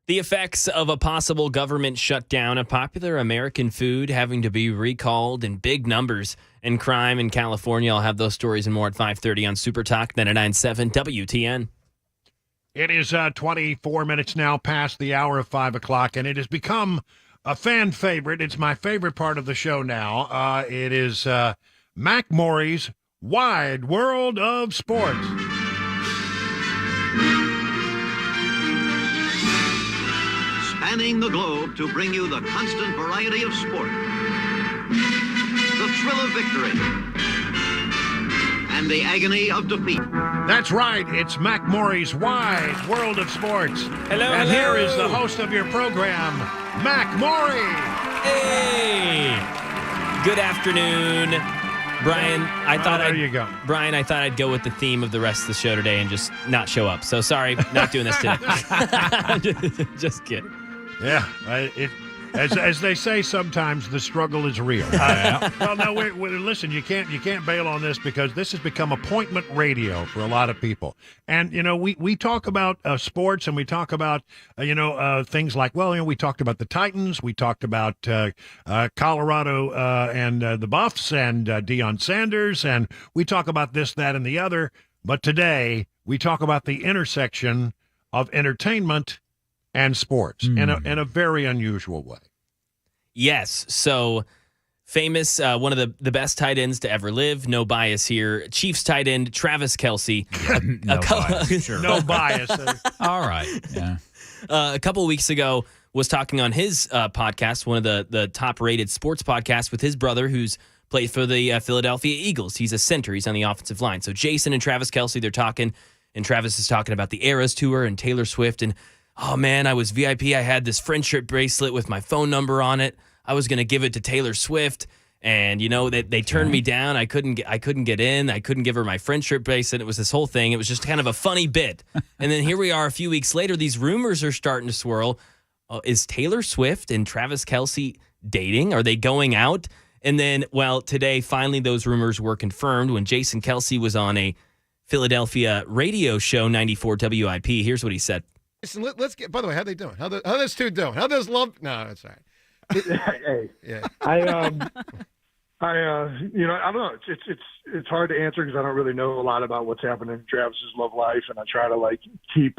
The effects of a possible government shutdown, a popular American food having to be recalled in big numbers, and crime in California. I'll have those stories and more at 5:30 on Super Talk 99.7 WTN. It is 24 minutes now past the hour of 5 o'clock, and it has become a fan favorite. It's my favorite part of the show now. It is Mac Maury's Wide World of Sports. Spanning the globe to bring you the constant variety of sport, the thrill of victory, and the agony of defeat. That's right. It's Mac Maury's Wide World of Sports. Hello. Here is the host of your program, Mac Maury. Hey. Good afternoon. Brian, I thought I'd go with the theme of the rest of the show today and just not show up. So sorry, not doing this today. Just kidding. Yeah, as they say sometimes, the struggle is real. Well, no, listen, you can't bail on this because this has become appointment radio for a lot of people. And we talk about sports and we talk about things like we talked about the Titans, we talked about Colorado and the Buffs and Deion Sanders, and we talk about this, that, and the other. But today we talk about the intersection of entertainment and sports in a very unusual way. Yes. So famous, one of the best tight ends to ever live. No bias here. Chiefs tight end Travis Kelce. No bias. Sure. No bias. All right. Yeah. A couple of weeks ago was talking on his podcast, one of the top-rated sports podcasts with his brother who's played for the Philadelphia Eagles. He's a center. He's on the offensive line. So Jason and Travis Kelce, they're talking, and Travis is talking about the Eras Tour and Taylor Swift. And, oh, man, I was VIP. I had this friendship bracelet with my phone number on it. I was going to give it to Taylor Swift, and they turned me down. I couldn't get in. I couldn't give her my friendship bracelet. It was this whole thing. It was just kind of a funny bit. And then here we are a few weeks later. These rumors are starting to swirl. Is Taylor Swift and Travis Kelce dating? Are they going out? And then, today finally those rumors were confirmed when Jason Kelce was on a Philadelphia radio show, 94 WIP. Here's what he said. Listen, let's get. By the way, how they doing? How those two doing? How those love? No, that's all right. Hey, Yeah. I don't know. It's hard to answer because I don't really know a lot about what's happening in Travis's love life, and I try to keep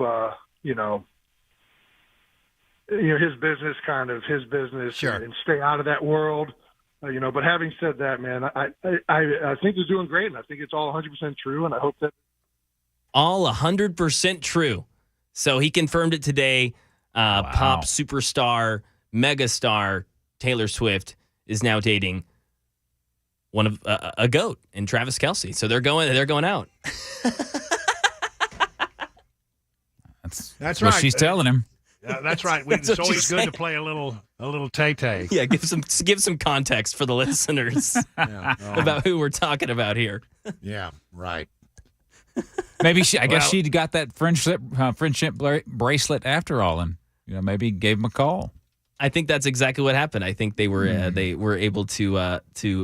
his business kind of his business, Sure. and stay out of that world. But having said that, man, I think he's doing great, and I think it's all 100% true, and I hope that All 100% true. So he confirmed it today. Wow. Pop superstar, megastar Taylor Swift is now dating one of a GOAT in Travis Kelce. So they're going out. That's right. what she's telling him. That's right. That's It's what always she's good saying. to play a little tay-tay. Yeah, give some context for the listeners Yeah. about who we're talking about here. Yeah, right. Maybe I guess she got that friendship bracelet after all, and maybe gave him a call. I think that's exactly what happened. I think they were able to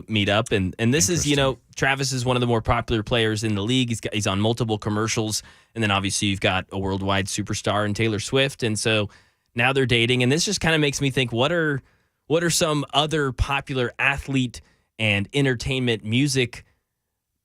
meet up, and this is Travis is one of the more popular players in the league. He's on multiple commercials, and then obviously you've got a worldwide superstar in Taylor Swift, and so now they're dating, and this just kind of makes me think: what are some other popular athlete and entertainment music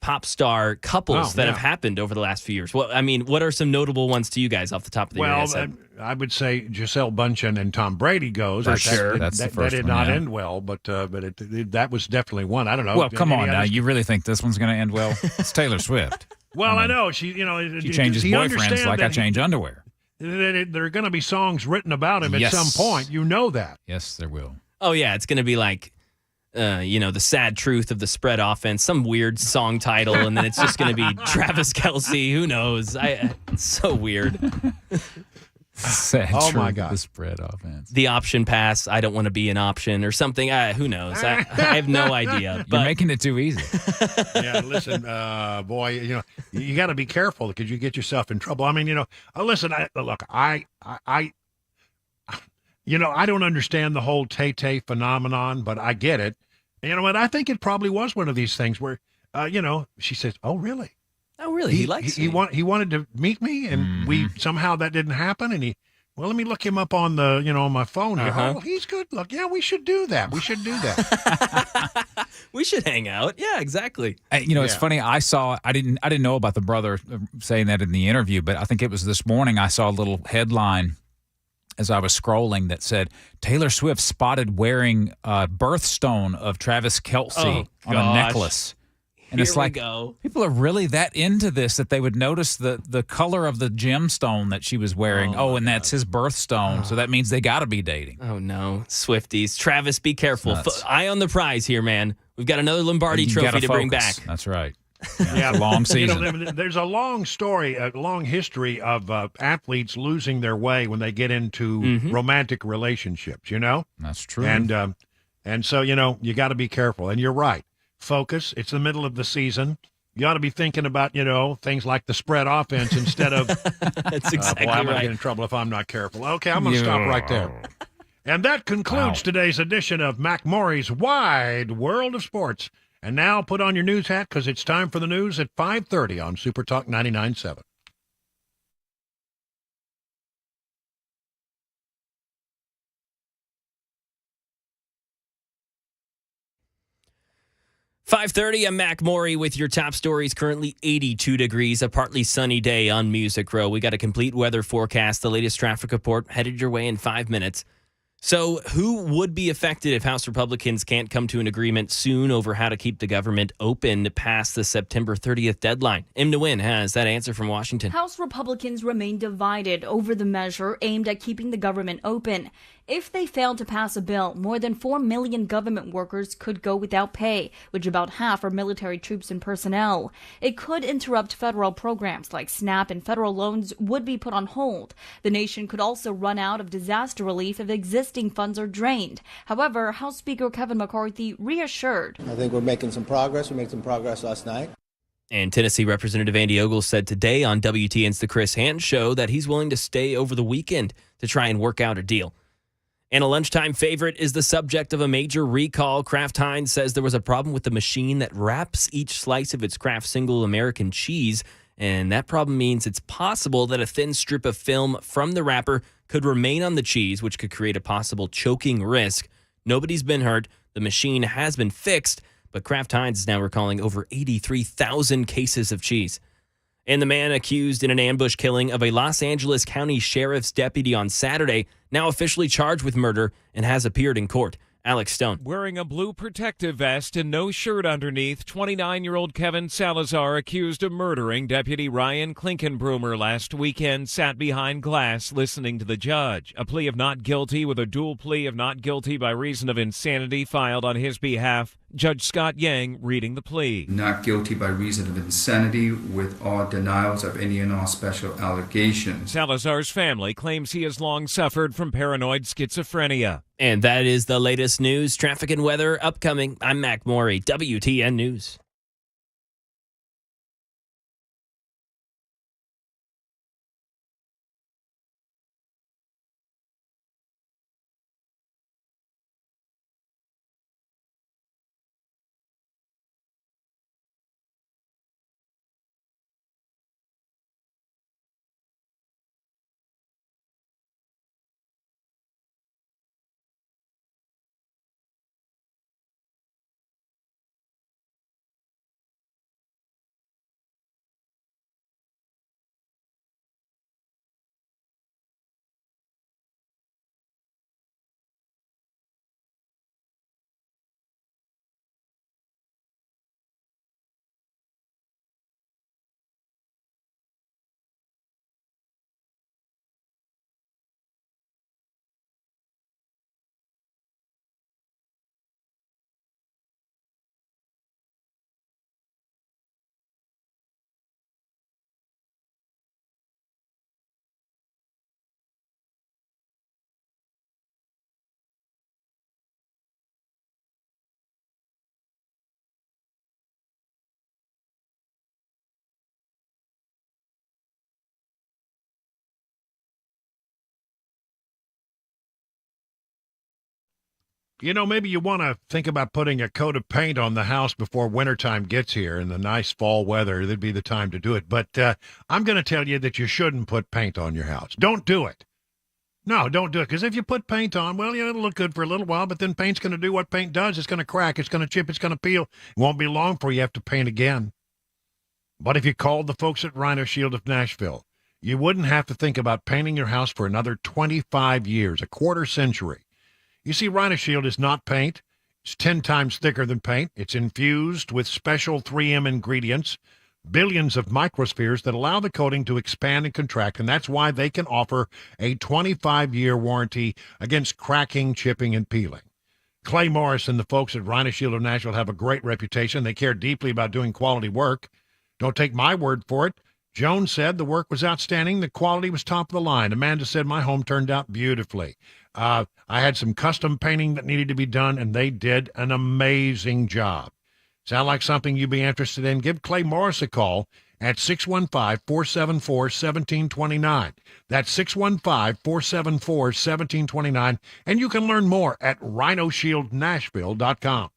pop star couples that have happened over the last few years? Well, I mean, what are some notable ones to you guys off the top of the head? I would say Giselle Bundchen and Tom Brady goes. For sure. That's the that first did one, not yeah. end well, but that was definitely one. I don't know. Well, come on now. others? You really think this one's going to end well? It's Taylor Swift. Well, I know she changes boyfriends like I change underwear. There are going to be songs written about him at some point. You know that. Yes, there will. Oh yeah, it's going to be like the sad truth of the spread offense, some weird song title, and then it's just going to be Travis Kelce. Who knows? It's so weird. Sad Oh, truth my of God. the spread offense. The option pass. I don't want to be an option or something. Who knows? I have no idea. You're But making it too easy. Yeah, listen, boy, you got to be careful because you get yourself in trouble. I mean, listen, I don't understand the whole Tay-Tay phenomenon, but I get it. You know what? I think it probably was one of these things where, she says, "Oh, really? oh really? He likes he me. wanted to meet me, and we somehow that didn't happen, and he Well, let me look him up on the, on my phone here. Uh-huh. Oh, he's good. Look, yeah, we should do that. We should do that. We should hang out. Yeah, exactly. It's Yeah. funny. I didn't know about the brother saying that in the interview, but I think it was this morning I saw a little headline as I was scrolling that said Taylor Swift spotted wearing a birthstone of Travis Kelce on a gosh. necklace. And Here it's like, we go. people are really that into this that they would notice the color of the gemstone that she was wearing. And that's his birthstone. So that means they got to be dating. Oh, no. Swifties. Travis, be careful. Nuts. Eye on the prize here, man. We've got another Lombardi You trophy gotta to bring focus. back. That's right. Yeah, It's a long season. There's a long story, a long history of athletes losing their way when they get into romantic relationships. That's true. And so you got to be careful. And you're right. Focus. It's the middle of the season. You ought to be thinking about things like the spread offense instead of. That's exactly boy, I'm gonna right. get in trouble if I'm not careful. Okay, I'm gonna stop right there. And that concludes today's edition of Mac Maury's Wide World of Sports. And now put on your news hat because it's time for the news at 5:30 on Super Talk 99.7. $5:30, I'm Mac Maury with your top stories. Currently 82 degrees, a partly sunny day on Music Row. We got a complete weather forecast, the latest traffic report headed your way in 5 minutes. So who would be affected if House Republicans can't come to an agreement soon over how to keep the government open past the September 30th deadline? Im Nguyen has that answer from Washington. House Republicans remain divided over the measure aimed at keeping the government open. If they fail to pass a bill, more than 4 million government workers could go without pay, which about half are military troops and personnel. It could interrupt federal programs like SNAP, and federal loans would be put on hold. The nation could also run out of disaster relief if existing funds are drained. However, House Speaker Kevin McCarthy reassured. I think we're making some progress. We made some progress last night. And Tennessee Representative Andy Ogles said today on WTN's The Chris Hand Show that he's willing to stay over the weekend to try and work out a deal. And a lunchtime favorite is the subject of a major recall. Kraft Heinz says there was a problem with the machine that wraps each slice of its Kraft single American cheese. And that problem means it's possible that a thin strip of film from the wrapper could remain on the cheese, which could create a possible choking risk. Nobody's been hurt. The machine has been fixed, but Kraft Heinz is now recalling over 83,000 cases of cheese. And the man accused in an ambush killing of a Los Angeles County Sheriff's deputy on Saturday, now officially charged with murder and has appeared in court. Alex Stone. Wearing a blue protective vest and no shirt underneath, 29-year-old Kevin Salazar, accused of murdering Deputy Ryan Klinkenbroomer last weekend, sat behind glass listening to the judge. A plea of not guilty with a dual plea of not guilty by reason of insanity filed on his behalf. Judge Scott Yang reading the plea. Not guilty by reason of insanity with all denials of any and all special allegations. Salazar's family claims he has long suffered from paranoid schizophrenia. And that is the latest news, traffic, and weather upcoming. I'm Mac Maury, WTN News. Maybe you want to think about putting a coat of paint on the house before wintertime gets here and the nice fall weather. That'd be the time to do it. But I'm going to tell you that you shouldn't put paint on your house. Don't do it. No, don't do it. Because if you put paint on, well, it'll look good for a little while, but then paint's going to do what paint does. It's going to crack. It's going to chip. It's going to peel. It won't be long before you have to paint again. But if you called the folks at Rhino Shield of Nashville, you wouldn't have to think about painting your house for another 25 years, a quarter century. You see, Rhino Shield is not paint. It's 10 times thicker than paint. It's infused with special 3M ingredients, billions of microspheres that allow the coating to expand and contract, and that's why they can offer a 25-year warranty against cracking, chipping, and peeling. Clay Morris and the folks at Rhino Shield of Nashville have a great reputation. They care deeply about doing quality work. Don't take my word for it. Joan said the work was outstanding. The quality was top of the line. Amanda said my home turned out beautifully. I had some custom painting that needed to be done, and they did an amazing job. Sound like something you'd be interested in? Give Clay Morris a call at 615-474-1729. That's 615-474-1729, and you can learn more at rhinoshieldnashville.com.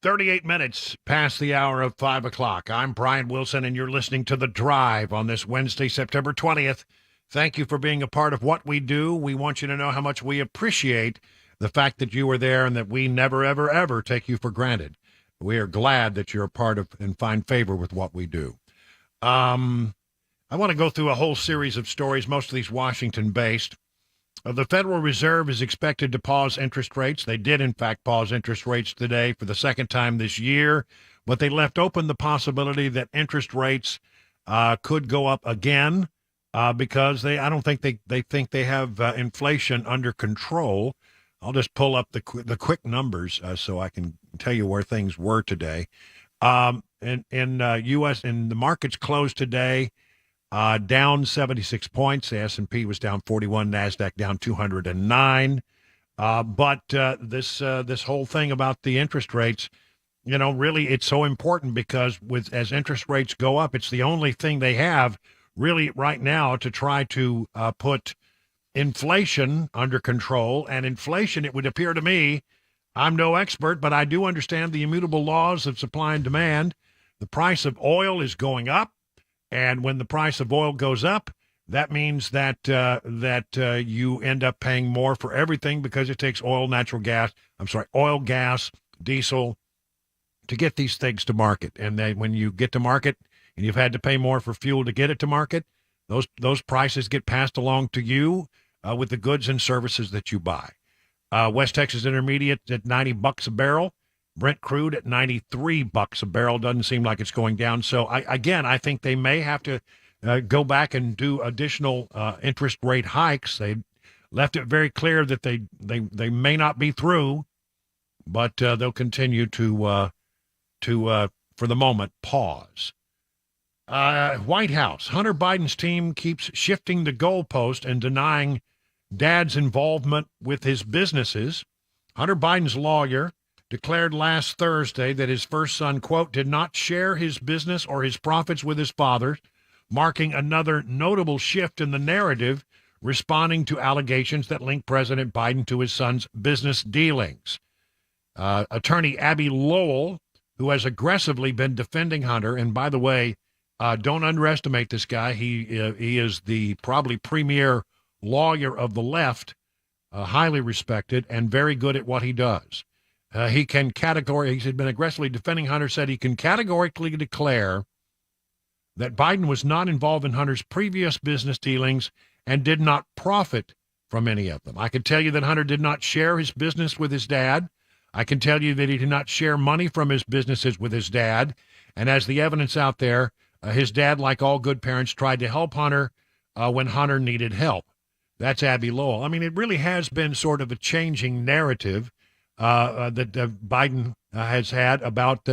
"38 minutes past the hour of 5 o'clock. I'm Brian Wilson, and you're listening to The Drive on this Wednesday, September 20th. Thank you for being a part of what we do. We want you to know how much we appreciate the fact that you were there and that we never, ever, ever take you for granted. We are glad that you're a part of and find favor with what we do. I want to go through a whole series of stories, most of these Washington-based. The Federal Reserve is expected to pause interest rates. They did, in fact, pause interest rates today for the second time this year, but they left open the possibility that interest rates could go up again because I don't think they think they have inflation under control. I'll just pull up the quick numbers so I can tell you where things were today. In U.S. and the markets closed today. Down 76 points. The S&P was down 41. NASDAQ down 209. But this whole thing about the interest rates, really it's so important because as interest rates go up, it's the only thing they have really right now to try to put inflation under control. And inflation, it would appear to me, I'm no expert, but I do understand the immutable laws of supply and demand. The price of oil is going up, and when the price of oil goes up, that means that you end up paying more for everything because it takes oil, gas, diesel to get these things to market. And then when you get to market and you've had to pay more for fuel to get it to market, those prices get passed along to you with the goods and services that you buy. West Texas Intermediate at $90 a barrel. Brent crude at $93 a barrel. Doesn't seem like it's going down. So I think they may have to go back and do additional interest rate hikes. They left it very clear that they may not be through, but they'll continue to for the moment, pause. White House. Hunter Biden's team keeps shifting the goalpost and denying Dad's involvement with his businesses. Hunter Biden's lawyer declared last Thursday that his first son, quote, did not share his business or his profits with his father, marking another notable shift in the narrative, responding to allegations that link President Biden to his son's business dealings. Attorney Abby Lowell, who has aggressively been defending Hunter, and by the way, don't underestimate this guy. He is the probably premier lawyer of the left, highly respected and very good at what he does. He's been aggressively defending Hunter, said he can categorically declare that Biden was not involved in Hunter's previous business dealings and did not profit from any of them. I can tell you that Hunter did not share his business with his dad. I can tell you that he did not share money from his businesses with his dad. And as the evidence out there, his dad, like all good parents, tried to help Hunter when Hunter needed help. That's Abby Lowell. I mean, it really has been sort of a changing narrative that Biden has had about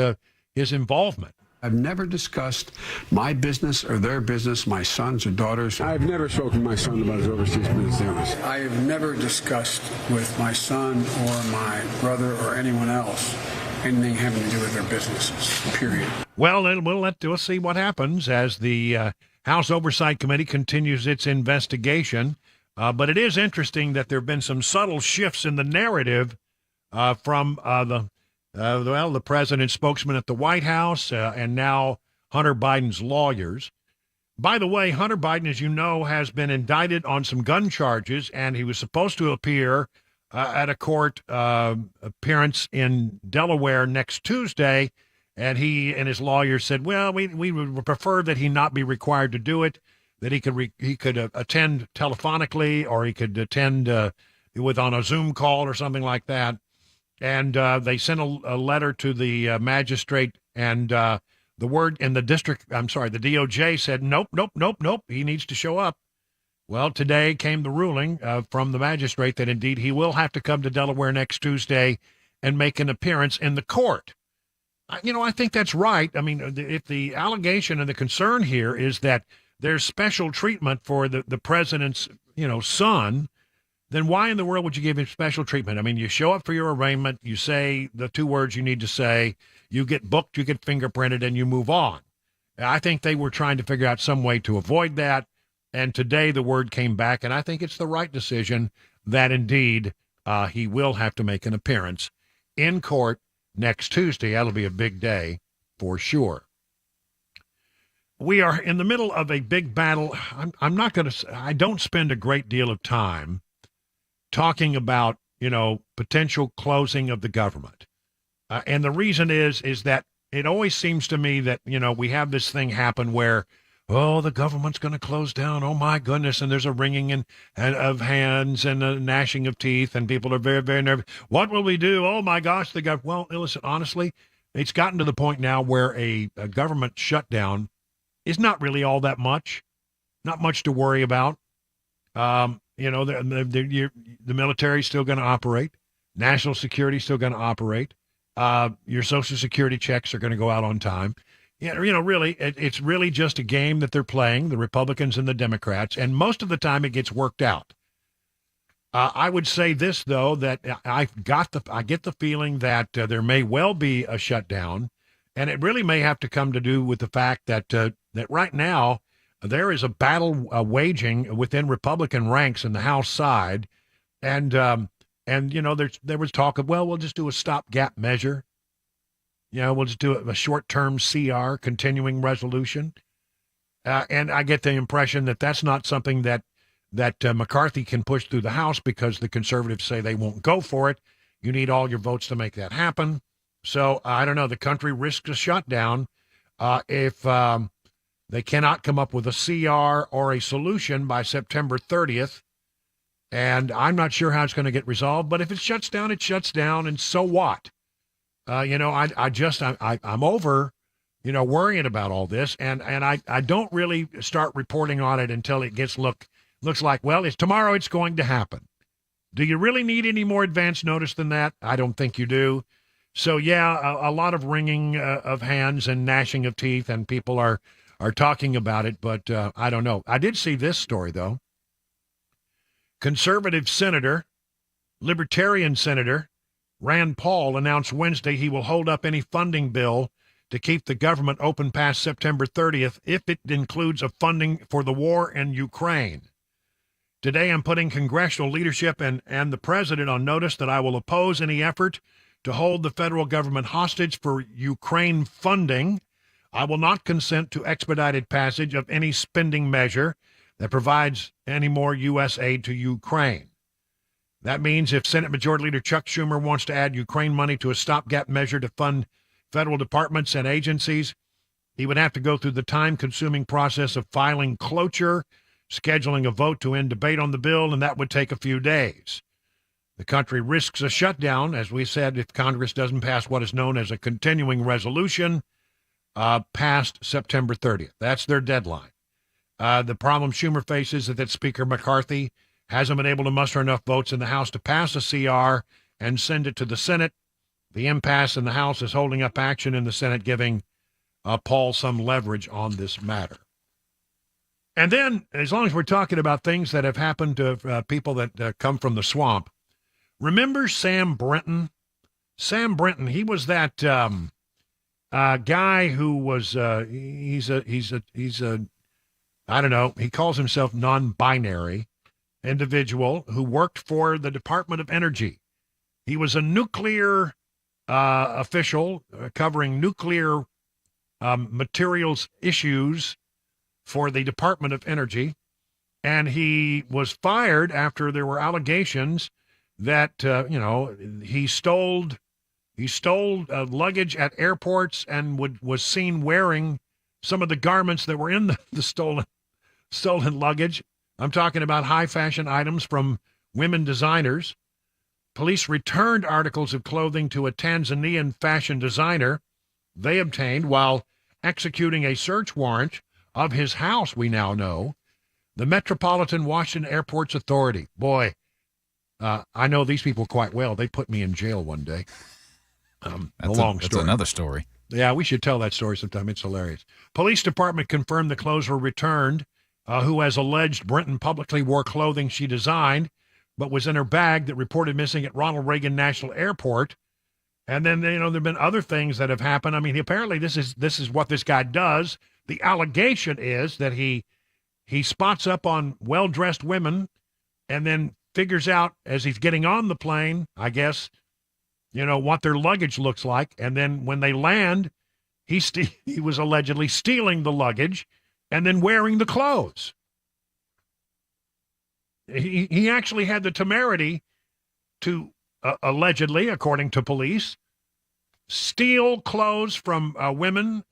his involvement. I've never discussed my business or their business, my sons or daughters. I've never spoken to my son about his overseas business dealings. I have never discussed with my son or my brother or anyone else anything having to do with their businesses, period. Well, we'll see what happens as the House Oversight Committee continues its investigation. But it is interesting that there have been some subtle shifts in the narrative from the president's spokesman at the White House and now Hunter Biden's lawyers. By the way, Hunter Biden, as you know, has been indicted on some gun charges, and he was supposed to appear at a court appearance in Delaware next Tuesday, and he and his lawyers said, well, we would prefer that he not be required to do it, that he could attend telephonically or he could attend on a Zoom call or something like that. And they sent a letter to the magistrate, and the DOJ said, nope, he needs to show up. Well, today came the ruling from the magistrate that indeed he will have to come to Delaware next Tuesday and make an appearance in the court. I think that's right. I mean, if the allegation and the concern here is that there's special treatment for the president's, son, then why in the world would you give him special treatment? I mean, you show up for your arraignment, you say the two words you need to say, you get booked, you get fingerprinted, and you move on. I think they were trying to figure out some way to avoid that, and today the word came back, and I think it's the right decision that indeed he will have to make an appearance in court next Tuesday. That'll be a big day for sure. We are in the middle of a big battle. I don't spend a great deal of time talking about, potential closing of the government. And the reason is that it always seems to me that, we have this thing happen where, the government's going to close down. Oh, my goodness. And there's a wringing of hands and a gnashing of teeth, and people are very, very nervous. What will we do? Oh, my gosh. Well, listen, honestly, it's gotten to the point now where a government shutdown is not really all that much, not much to worry about. The military is still going to operate. National security is still going to operate. Your Social Security checks are going to go out on time. Really, it's really just a game that they're playing, the Republicans and the Democrats, and most of the time it gets worked out. I would say this, though, that I get the feeling that there may well be a shutdown, and it really may have to come to do with the fact that right now there is a battle waging within Republican ranks in the House side, and there was talk of, well, we'll just do a stopgap measure. We'll just do a short-term CR, continuing resolution. And I get the impression that that's not something that McCarthy can push through the House because the conservatives say they won't go for it. You need all your votes to make that happen. So I don't know. The country risks a shutdown if they cannot come up with a CR or a solution by September 30th. And I'm not sure how it's going to get resolved. But if it shuts down, it shuts down. And so what? I'm over, worrying about all this. And I don't really start reporting on it until it looks like, well, tomorrow it's going to happen. Do you really need any more advance notice than that? I don't think you do. So, yeah, a lot of wringing of hands and gnashing of teeth, and people are talking about it, but I don't know. I did see this story, though. Conservative senator, libertarian senator, Rand Paul announced Wednesday he will hold up any funding bill to keep the government open past September 30th if it includes a funding for the war in Ukraine. Today I'm putting congressional leadership and the president on notice that I will oppose any effort to hold the federal government hostage for Ukraine funding. I will not consent to expedited passage of any spending measure that provides any more U.S. aid to Ukraine. That means if Senate Majority Leader Chuck Schumer wants to add Ukraine money to a stopgap measure to fund federal departments and agencies, he would have to go through the time-consuming process of filing cloture, scheduling a vote to end debate on the bill, and that would take a few days. The country risks a shutdown, as we said, if Congress doesn't pass what is known as a continuing resolution past September 30th. That's their deadline. The problem Schumer faces is that Speaker McCarthy hasn't been able to muster enough votes in the House to pass a CR and send it to the Senate. The impasse in the House is holding up action in the Senate, giving Paul some leverage on this matter. And then, as long as we're talking about things that have happened to people that come from the swamp, remember Sam Brenton? Sam Brenton, he was that guy who was he's a I don't know, he calls himself non-binary individual who worked for the Department of Energy. He was a nuclear official covering nuclear materials issues for the Department of Energy, and he was fired after there were allegations that he stole luggage at airports and was seen wearing some of the garments that were in the stolen luggage. I'm talking about high fashion items from women designers. Police returned articles of clothing to a Tanzanian fashion designer they obtained while executing a search warrant of his house, we now know. The Metropolitan Washington Airports Authority. Boy, I know these people quite well. They put me in jail one day. That's another story. Yeah, we should tell that story sometime. It's hilarious. Police department confirmed the clothes were returned. Who has alleged Brenton publicly wore clothing she designed, but was in her bag that reported missing at Ronald Reagan National Airport. And then, there have been other things that have happened. I mean, apparently this is what this guy does. The allegation is that he spots up on well-dressed women and then figures out as he's getting on the plane, I guess, what their luggage looks like. And then when they land, he was allegedly stealing the luggage and then wearing the clothes. He actually had the temerity to, allegedly, according to police, steal clothes from women,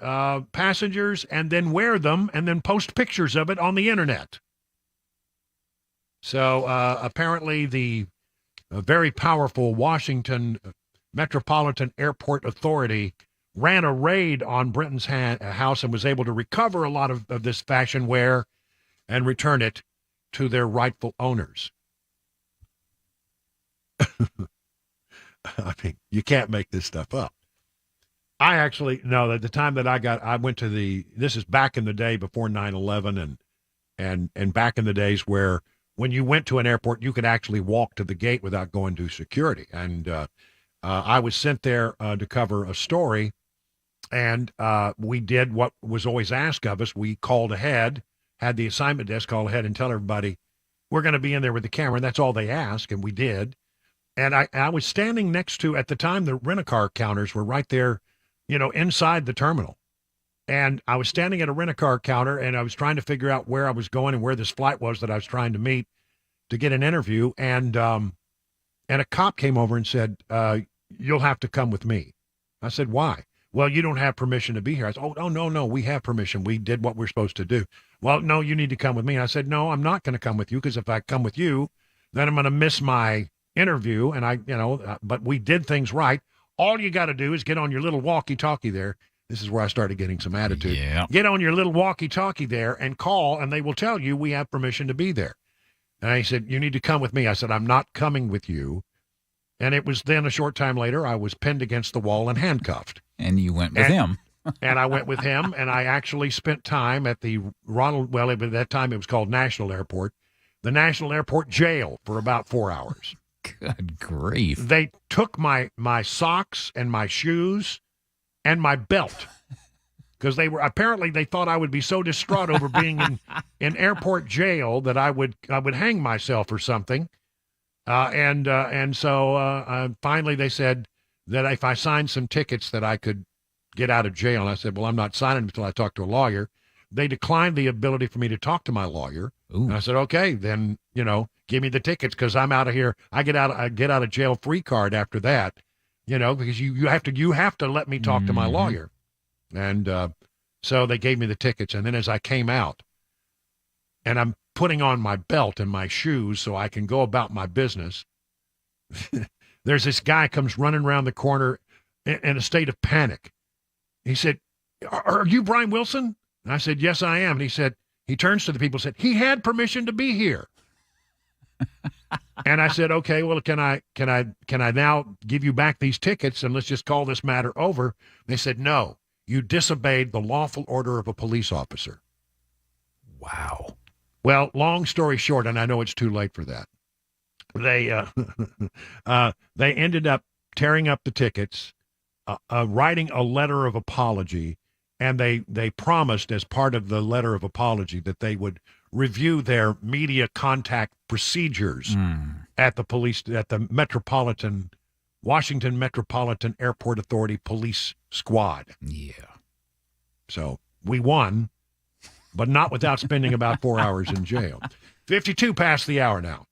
passengers, and then wear them and then post pictures of it on the internet. So apparently the very powerful Washington Metropolitan Airport Authority ran a raid on Brenton's house and was able to recover a lot of this fashion wear and return it to their rightful owners. I mean, you can't make this stuff up. I actually, no, at the time that I went to this is back in the day before 9/11 and back in the days where when you went to an airport, you could actually walk to the gate without going to security. And I was sent there to cover a story. And we did what was always asked of us. We called ahead had the assignment desk call ahead and tell everybody, we're going to be in there with the camera. And that's all they ask, and we did. And I was standing next to, at the time, the rent-a-car counters were right there, inside the terminal. And I was standing at a rent-a-car counter, and I was trying to figure out where I was going and where this flight was that I was trying to meet to get an interview. And a cop came over and said, you'll have to come with me. I said, why? Well, you don't have permission to be here. I said, oh, no, we have permission. We did what we're supposed to do. Well, no, you need to come with me. And I said, no, I'm not going to come with you, because if I come with you, then I'm going to miss my interview. And but we did things right. All you got to do is get on your little walkie-talkie there. This is where I started getting some attitude. Yeah. Get on your little walkie-talkie there and call, and they will tell you we have permission to be there. And he said, you need to come with me. I said, I'm not coming with you. And it was then a short time later, I was pinned against the wall and handcuffed. And you went with him. And I went with him, and I actually spent time at the at that time it was called National Airport, the National Airport jail for about 4 hours. Good grief. They took my socks and my shoes and my belt, because they thought I would be so distraught over being in airport jail that I would hang myself or something. And so finally they said that if I signed some tickets that I could get out of jail. And I said, well, I'm not signing until I talk to a lawyer. They declined the ability for me to talk to my lawyer. Ooh. And I said, okay, then, give me the tickets, because I'm out of here. I get out of jail free card after that, because you have to let me talk to my lawyer. And so they gave me the tickets. And then as I came out, and I'm putting on my belt and my shoes so I can go about my business, there's this guy comes running around the corner in a state of panic. He said, are you Brian Wilson? And I said, yes, I am. And he turns to the people and said, he had permission to be here. And I said, okay, well, can I now give you back these tickets and let's just call this matter over? They said, no, you disobeyed the lawful order of a police officer. Wow. Well, long story short, and I know it's too late for that, they ended up tearing up the tickets, writing a letter of apology, and they promised as part of the letter of apology that they would review their media contact procedures at the Washington Metropolitan Airport Authority Police Squad. Yeah. So we won, but not without spending about 4 hours in jail. 52 past the hour now.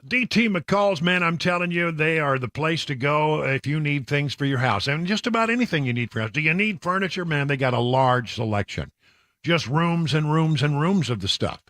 DT McCall's, man, I'm telling you, they are the place to go if you need things for your house. And just about anything you need for your house. Do you need furniture? Man, they got a large selection. Just rooms and rooms and rooms of the stuff.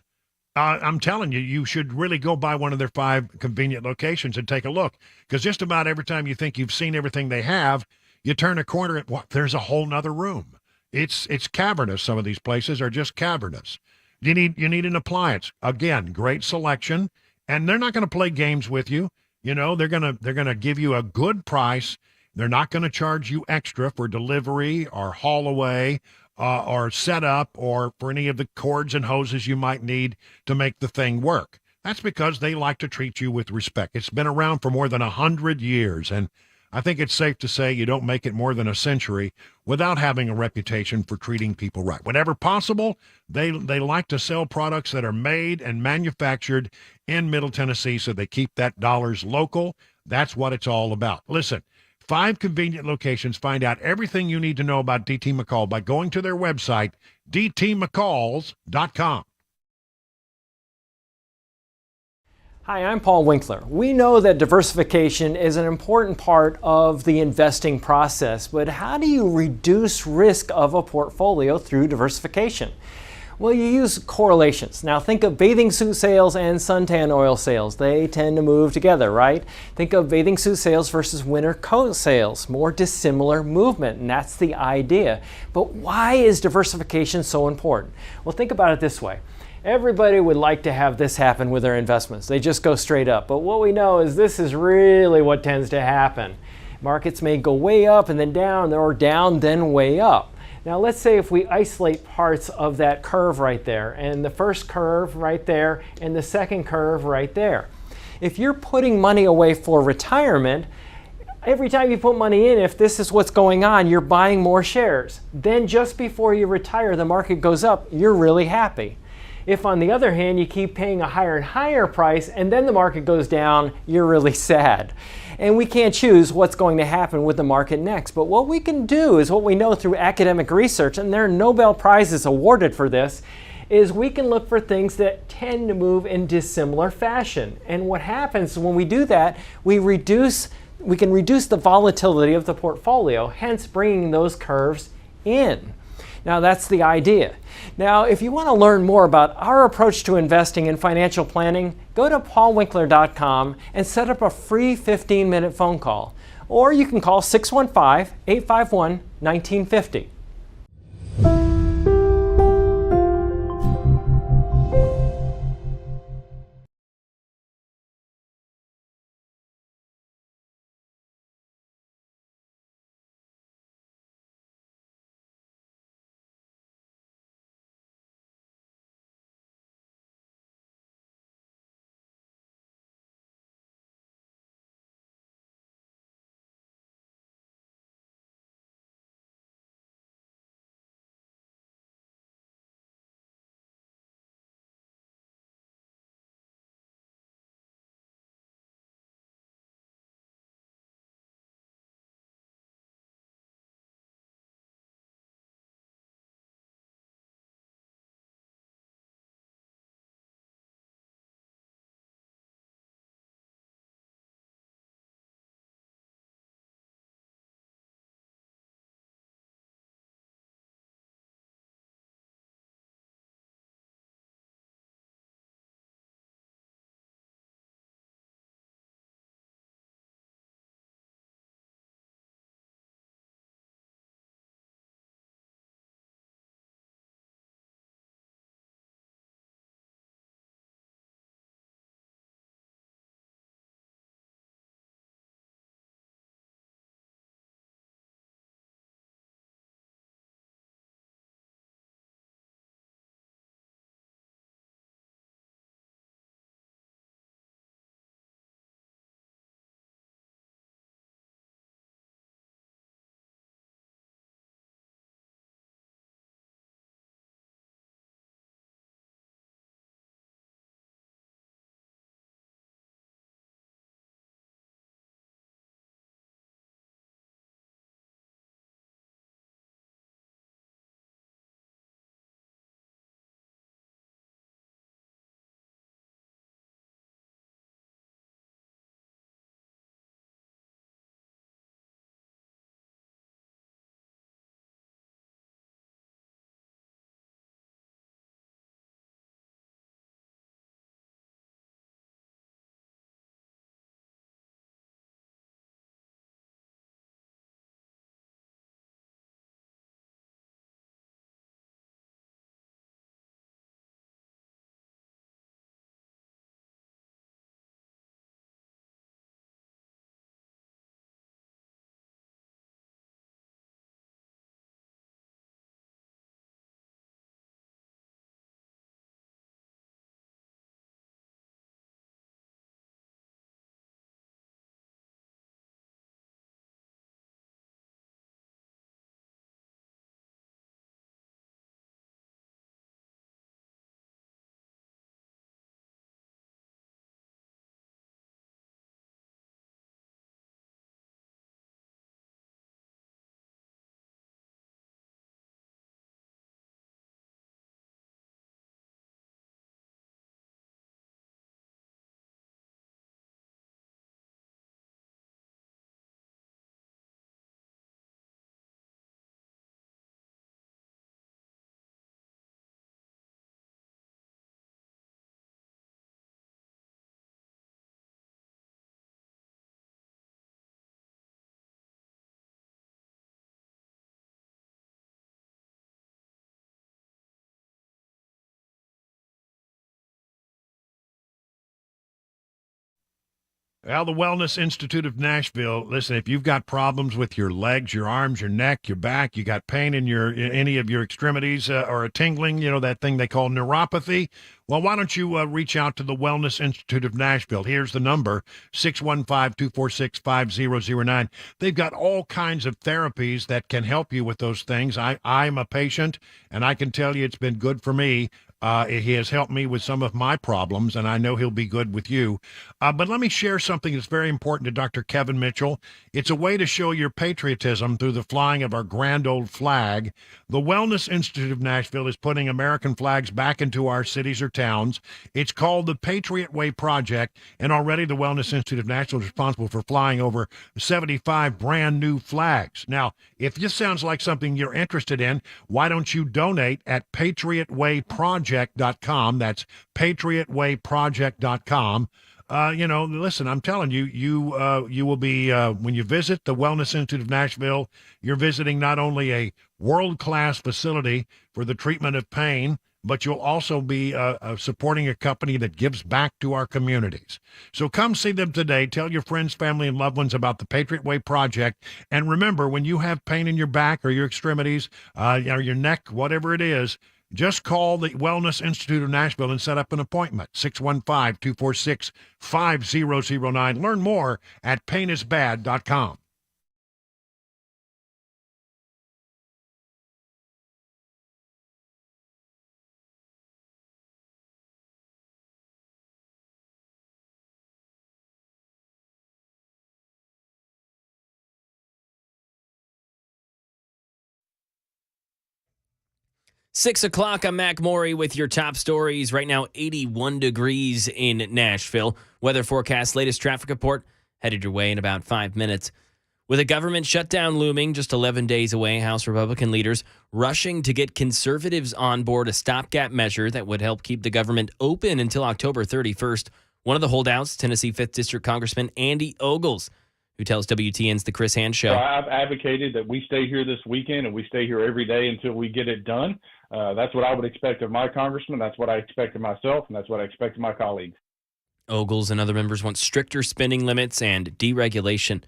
I'm telling you, you should really go by one of their 5 convenient locations and take a look. Because just about every time you think you've seen everything they have, you turn a corner and there's a whole nother room. It's cavernous. Some of these places are just cavernous. You need an appliance. Again, great selection. And they're not going to play games with you. They're going to give you a good price. They're not going to charge you extra for delivery or haul away or setup or for any of the cords and hoses you might need to make the thing work. That's because they like to treat you with respect. It's been around for more than 100 years, and I think it's safe to say you don't make it more than a century without having a reputation for treating people right. Whenever possible, they like to sell products that are made and manufactured in Middle Tennessee, so they keep that dollars local. That's what it's all about. Listen, 5 convenient locations. Find out everything you need to know about DT McCall by going to their website, dtmccalls.com. Hi, I'm Paul Winkler. We know that diversification is an important part of the investing process, but how do you reduce risk of a portfolio through diversification? Well, you use correlations. Now think of bathing suit sales and suntan oil sales. They tend to move together, right? Think of bathing suit sales versus winter coat sales. More dissimilar movement, and that's the idea. But why is diversification so important? Well, think about it this way. Everybody would like to have this happen with their investments. They just go straight up. But what we know is this is really what tends to happen. Markets may go way up and then down, or down then way up. Now let's say if we isolate parts of that curve right there, and the first curve right there, and the second curve right there. If you're putting money away for retirement, every time you put money in, if this is what's going on, you're buying more shares. Then just before you retire, the market goes up, you're really happy. If, on the other hand, you keep paying a higher and higher price and then the market goes down, you're really sad. And we can't choose what's going to happen with the market next. But what we can do is what we know through academic research, and there are Nobel Prizes awarded for this, is we can look for things that tend to move in dissimilar fashion. And what happens when we do that, we can reduce the volatility of the portfolio, hence bringing those curves in. Now, that's the idea. Now, if you want to learn more about our approach to investing and financial planning, go to paulwinkler.com and set up a free 15-minute phone call. Or you can call 615-851-1950. Well, the Wellness Institute of Nashville, listen, if you've got problems with your legs, your arms, your neck, your back, you got pain in any of your extremities or a tingling, that thing they call neuropathy, well, why don't you reach out to the Wellness Institute of Nashville? Here's the number, 615-246-5009. They've got all kinds of therapies that can help you with those things. I'm a patient, and I can tell you it's been good for me. He has helped me with some of my problems, and I know he'll be good with you. But let me share something that's very important to Dr. Kevin Mitchell. It's a way to show your patriotism through the flying of our grand old flag. The Wellness Institute of Nashville is putting American flags back into our cities or towns. It's called the Patriot Way Project, and already the Wellness Institute of Nashville is responsible for flying over 75 brand new flags. Now, if this sounds like something you're interested in, why don't you donate at patriotwayproject.com? That's patriotwayproject.com. Listen, I'm telling you, you will be, when you visit the Wellness Institute of Nashville, you're visiting not only a world-class facility for the treatment of pain, but you'll also be supporting a company that gives back to our communities. So come see them today. Tell your friends, family, and loved ones about the Patriot Way Project. And remember, when you have pain in your back or your extremities, or your neck, whatever it is, just call the Wellness Institute of Nashville and set up an appointment, 615-246-5009. Learn more at painisbad.com. Six o'clock, I'm Mac Maury with your top stories. Right now, 81 degrees in Nashville. Weather forecast, latest traffic report, headed your way in about 5 minutes. With a government shutdown looming just 11 days away, House Republican leaders rushing to get conservatives on board a stopgap measure that would help keep the government open until October 31st. One of the holdouts, Tennessee 5th District Congressman Andy Ogles, who tells WTN's The Chris Hand Show. So I've advocated that we stay here this weekend and we stay here every day until we get it done. That's what I would expect of my congressman. That's what I expect of myself, and that's what I expect of my colleagues. Ogles and other members want stricter spending limits and deregulation.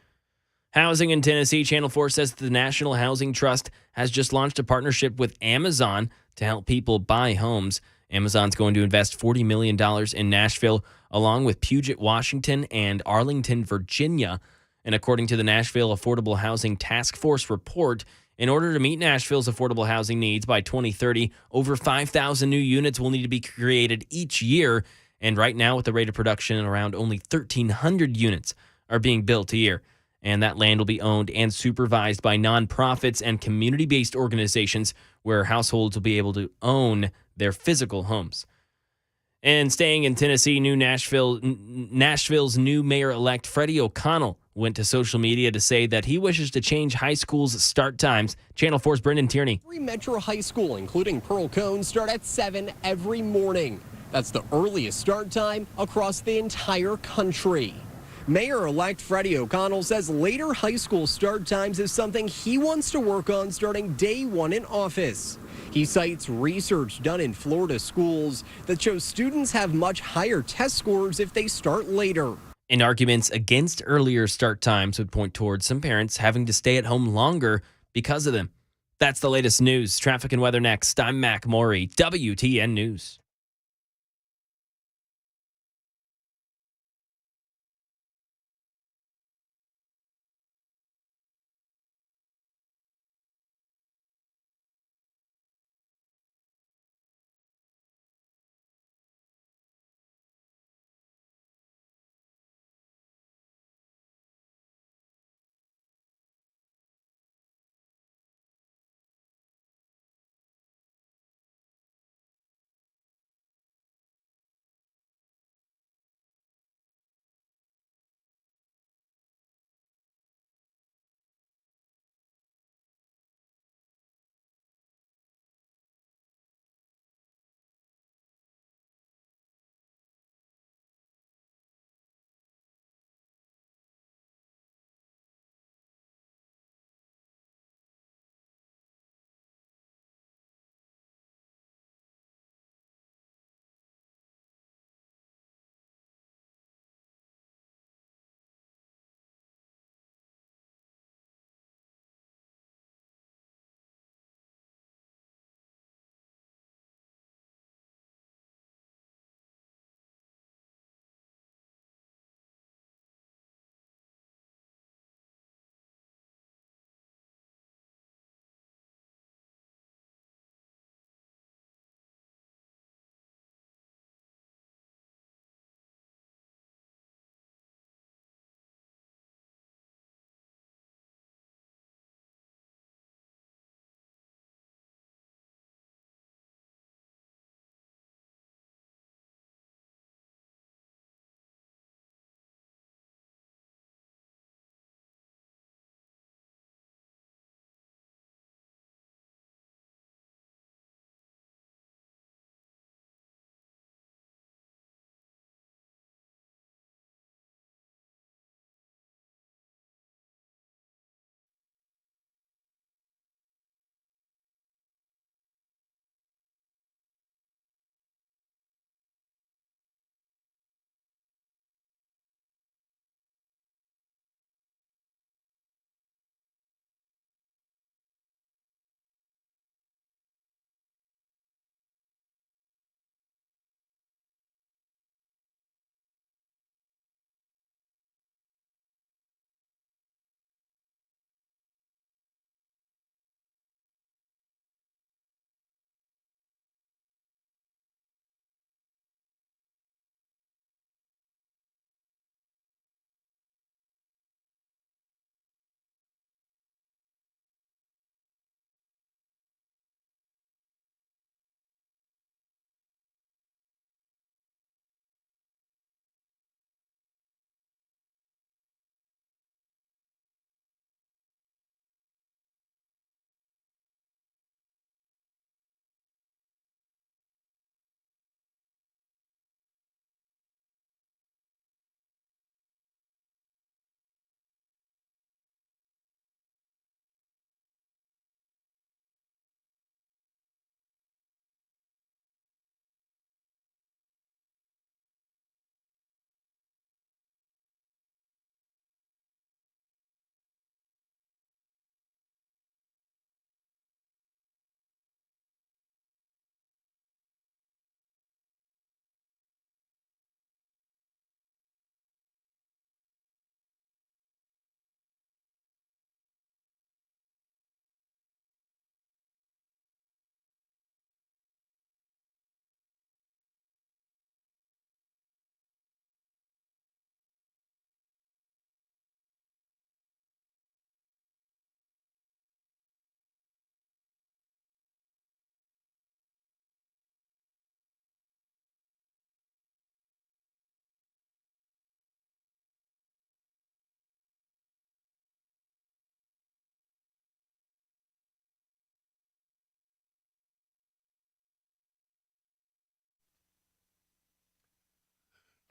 Housing in Tennessee, Channel 4 says that the National Housing Trust has just launched a partnership with Amazon to help people buy homes. Amazon's going to invest $40 million in Nashville, along with Puget, Washington, and Arlington, Virginia. And according to the Nashville Affordable Housing Task Force report, in order to meet Nashville's affordable housing needs by 2030, over 5,000 new units will need to be created each year. And right now, with the rate of production, around only 1,300 units are being built a year. And that land will be owned and supervised by nonprofits and community-based organizations where households will be able to own their physical homes. And staying in Tennessee, Nashville's new mayor-elect Freddie O'Connell went to social media to say that he wishes to change high school's start times. Channel 4's Brendan Tierney. Every metro high school, including Pearl Cone, start at 7 every morning. That's the earliest start time across the entire country. Mayor-elect Freddie O'Connell says later high school start times is something he wants to work on starting day one in office. He cites research done in Florida schools that shows students have much higher test scores if they start later. And arguments against earlier start times would point towards some parents having to stay at home longer because of them. That's the latest news. Traffic and weather next. I'm Mac Maury, WTN News.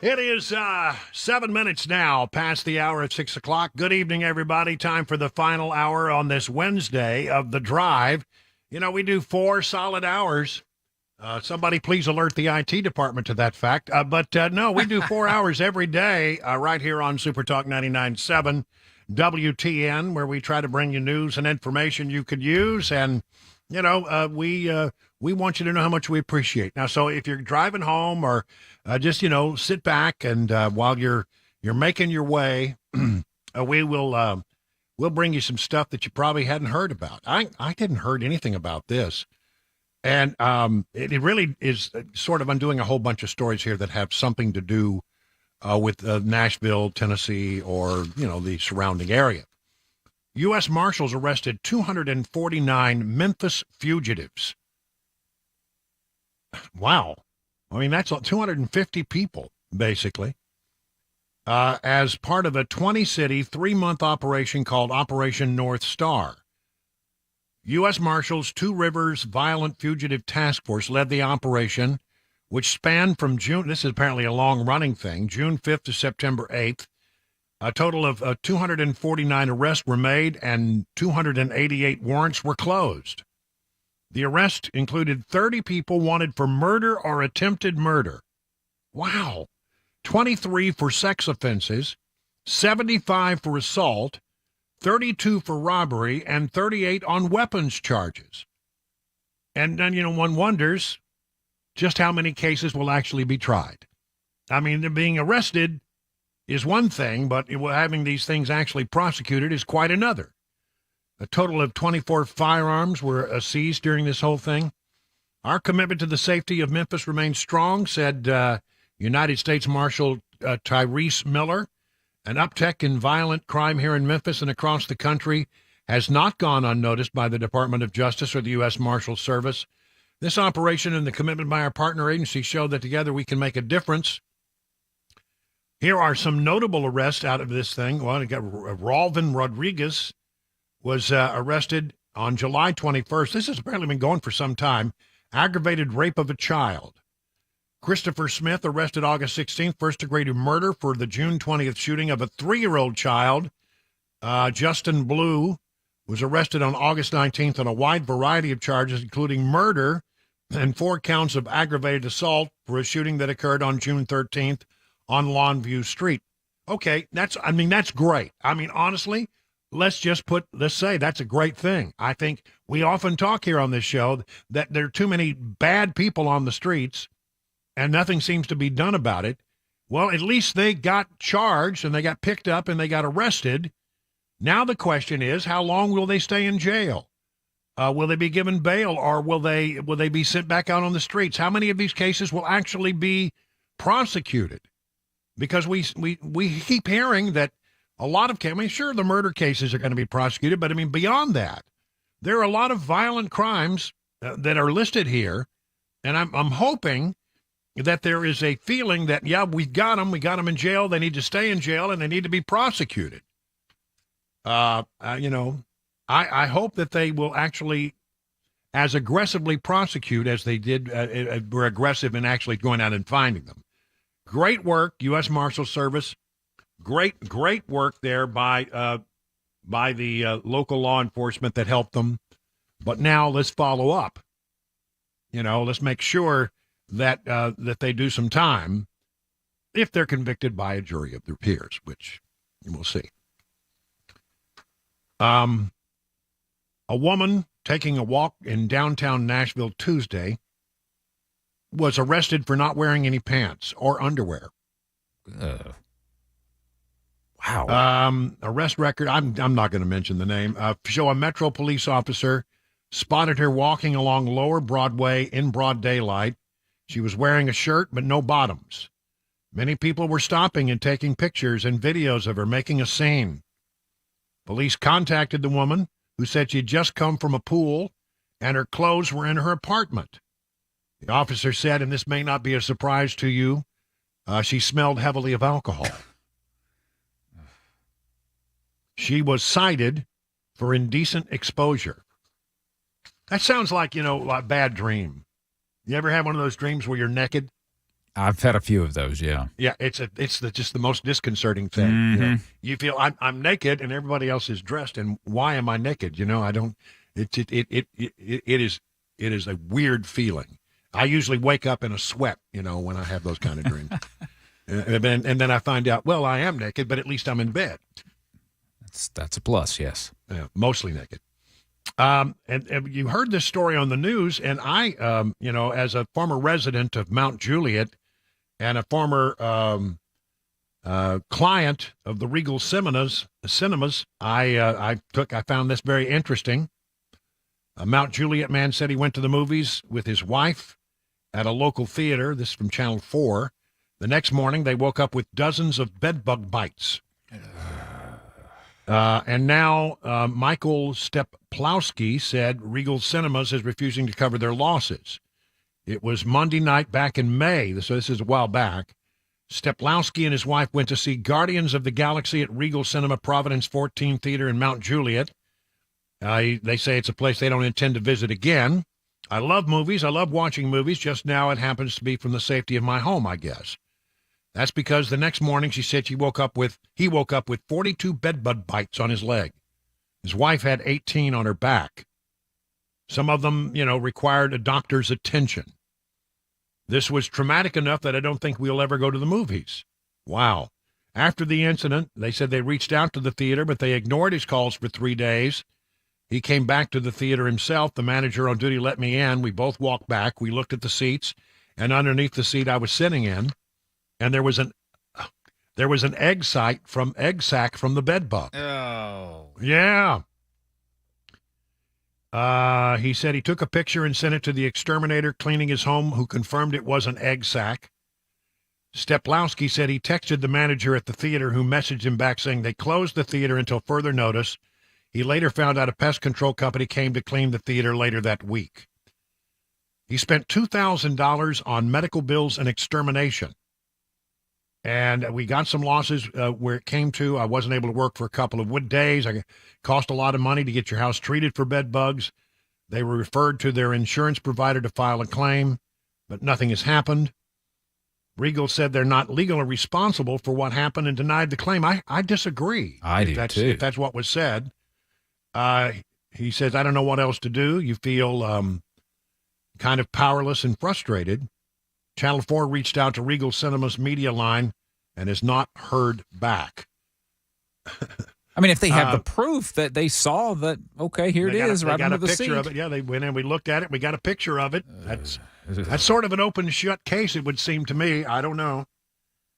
It is 7 minutes now past the hour at 6 o'clock. Good evening, everybody. Time for the final hour on this Wednesday of The Drive. You know, we do 4 solid hours. Somebody please alert the IT department to that fact. But no, we do 4 hours every day right here on Super Talk 99.7 WTN, where we try to bring you news and information you could use. And, you know, we want you to know how much we appreciate. Now, so if you're driving home or just, you know, sit back and while you're making your way, we'll bring you some stuff that you probably hadn't heard about. I didn't heard anything about this. And it really is sort of undoing a whole bunch of stories here that have something to do with Nashville, Tennessee, or, you know, the surrounding area. U.S. Marshals arrested 249 Memphis fugitives. Wow. I mean, that's 250 people, basically, as part of a 20-city, 3-month operation called Operation North Star. U.S. Marshals Two Rivers Violent Fugitive Task Force led the operation, which spanned from June, this is apparently a long-running thing, June 5th to September 8th. A total of 249 arrests were made and 288 warrants were closed. The arrest included 30 people wanted for murder or attempted murder. Wow. 23 for sex offenses, 75 for assault, 32 for robbery, and 38 on weapons charges. And then, you know, one wonders just how many cases will actually be tried. I mean, being arrested is one thing, but having these things actually prosecuted is quite another. A total of 24 firearms were seized during this whole thing. Our commitment to the safety of Memphis remains strong, said United States Marshal Tyrese Miller. An uptick in violent crime here in Memphis and across the country has not gone unnoticed by the Department of Justice or the U.S. Marshal Service. This operation and the commitment by our partner agencies show that together we can make a difference. Here are some notable arrests out of this thing. Well, you got Ralvin Rodriguez was arrested on July 21st. This has apparently been going for some time. Aggravated rape of a child. Christopher Smith arrested August 16th, first-degree murder for the June 20th shooting of a 3-year-old child. Justin Blue was arrested on August 19th on a wide variety of charges, including murder and 4 counts of aggravated assault for a shooting that occurred on June 13th on Longview Street. Okay, that's great. I mean, honestly, let's say that's a great thing. I think we often talk here on this show that there are too many bad people on the streets and nothing seems to be done about it. Well, at least they got charged and they got picked up and they got arrested. Now the question is, how long will they stay in jail? Will they be given bail, or will they be sent back out on the streets? How many of these cases will actually be prosecuted? Because we keep hearing that a lot of cases, I mean, sure, the murder cases are going to be prosecuted, but I mean, beyond that, there are a lot of violent crimes that are listed here, and I'm hoping that there is a feeling that, yeah, we got them in jail, they need to stay in jail, and they need to be prosecuted. You know, I hope that they will actually as aggressively prosecute as they did, were aggressive in actually going out and finding them. Great work, U.S. Marshal Service. Great work there by the local law enforcement that helped them. But now let's follow up. You know, let's make sure that that they do some time if they're convicted by a jury of their peers, which we'll see. A woman taking a walk in downtown Nashville Tuesday was arrested for not wearing any pants or underwear. Wow. Arrest record, I'm not going to mention the name. Show a Metro police officer spotted her walking along Lower Broadway in broad daylight. She was wearing a shirt but no bottoms. Many people were stopping and taking pictures and videos of her making a scene. Police contacted the woman, who said she'd just come from a pool and her clothes were in her apartment. The officer said, and this may not be a surprise to you, she smelled heavily of alcohol. She was cited for indecent exposure. That sounds like, a bad dream. You ever have one of those dreams where you're naked? I've had a few of those, yeah. Yeah, it's just the most disconcerting thing. You know, you feel I'm naked and everybody else is dressed, and why am I naked? You know, I don't. It is a weird feeling. I usually wake up in a sweat, you know, when I have those kind of dreams, and then I find out, well, I am naked, but at least I'm in bed. That's a plus, yes. Yeah, mostly naked. And you heard this story on the news, and I, you know, as a former resident of Mount Juliet and a former client of the Regal Cinemas, I found this very interesting. A Mount Juliet man said he went to the movies with his wife at a local theater. This is from Channel 4. The next morning, they woke up with dozens of bedbug bites. And now Michael Steplowski said Regal Cinemas is refusing to cover their losses. It was Monday night back in May, so this is a while back. Steplowski and his wife went to see Guardians of the Galaxy at Regal Cinema Providence 14 Theater in Mount Juliet. They say it's a place they don't intend to visit again. I love movies. I love watching movies. Just now it happens to be from the safety of my home, I guess. That's because the next morning, she said he woke up with 42 bedbug bites on his leg. His wife had 18 on her back. Some of them, you know, required a doctor's attention. This was traumatic enough that I don't think we'll ever go to the movies. Wow. After the incident, they said they reached out to the theater, but they ignored his calls for 3 days. He came back to the theater himself. The manager on duty let me in. We both walked back. We looked at the seats, and underneath the seat I was sitting in, and there was an egg sac from the bed bug. Oh. Yeah. He said he took a picture and sent it to the exterminator cleaning his home, who confirmed it was an egg sac. Steplowski said he texted the manager at the theater, who messaged him back saying they closed the theater until further notice. He later found out a pest control company came to clean the theater later that week. He spent $2,000 on medical bills and extermination. And we got some losses where it came to. I wasn't able to work for a couple of days. It cost a lot of money to get your house treated for bed bugs. They were referred to their insurance provider to file a claim, but nothing has happened. Regal said they're not legally responsible for what happened and denied the claim. I disagree. I do, too. If that's what was said. He says, I don't know what else to do. You feel kind of powerless and frustrated. Channel 4 reached out to Regal Cinema's media line and has not heard back. I mean, if they have the proof that they saw that, okay, here it is, right under the seat. They got a picture of it. Yeah, they went and we looked at it. We got a picture of it. That's sort of an open shut case, it would seem to me. I don't know.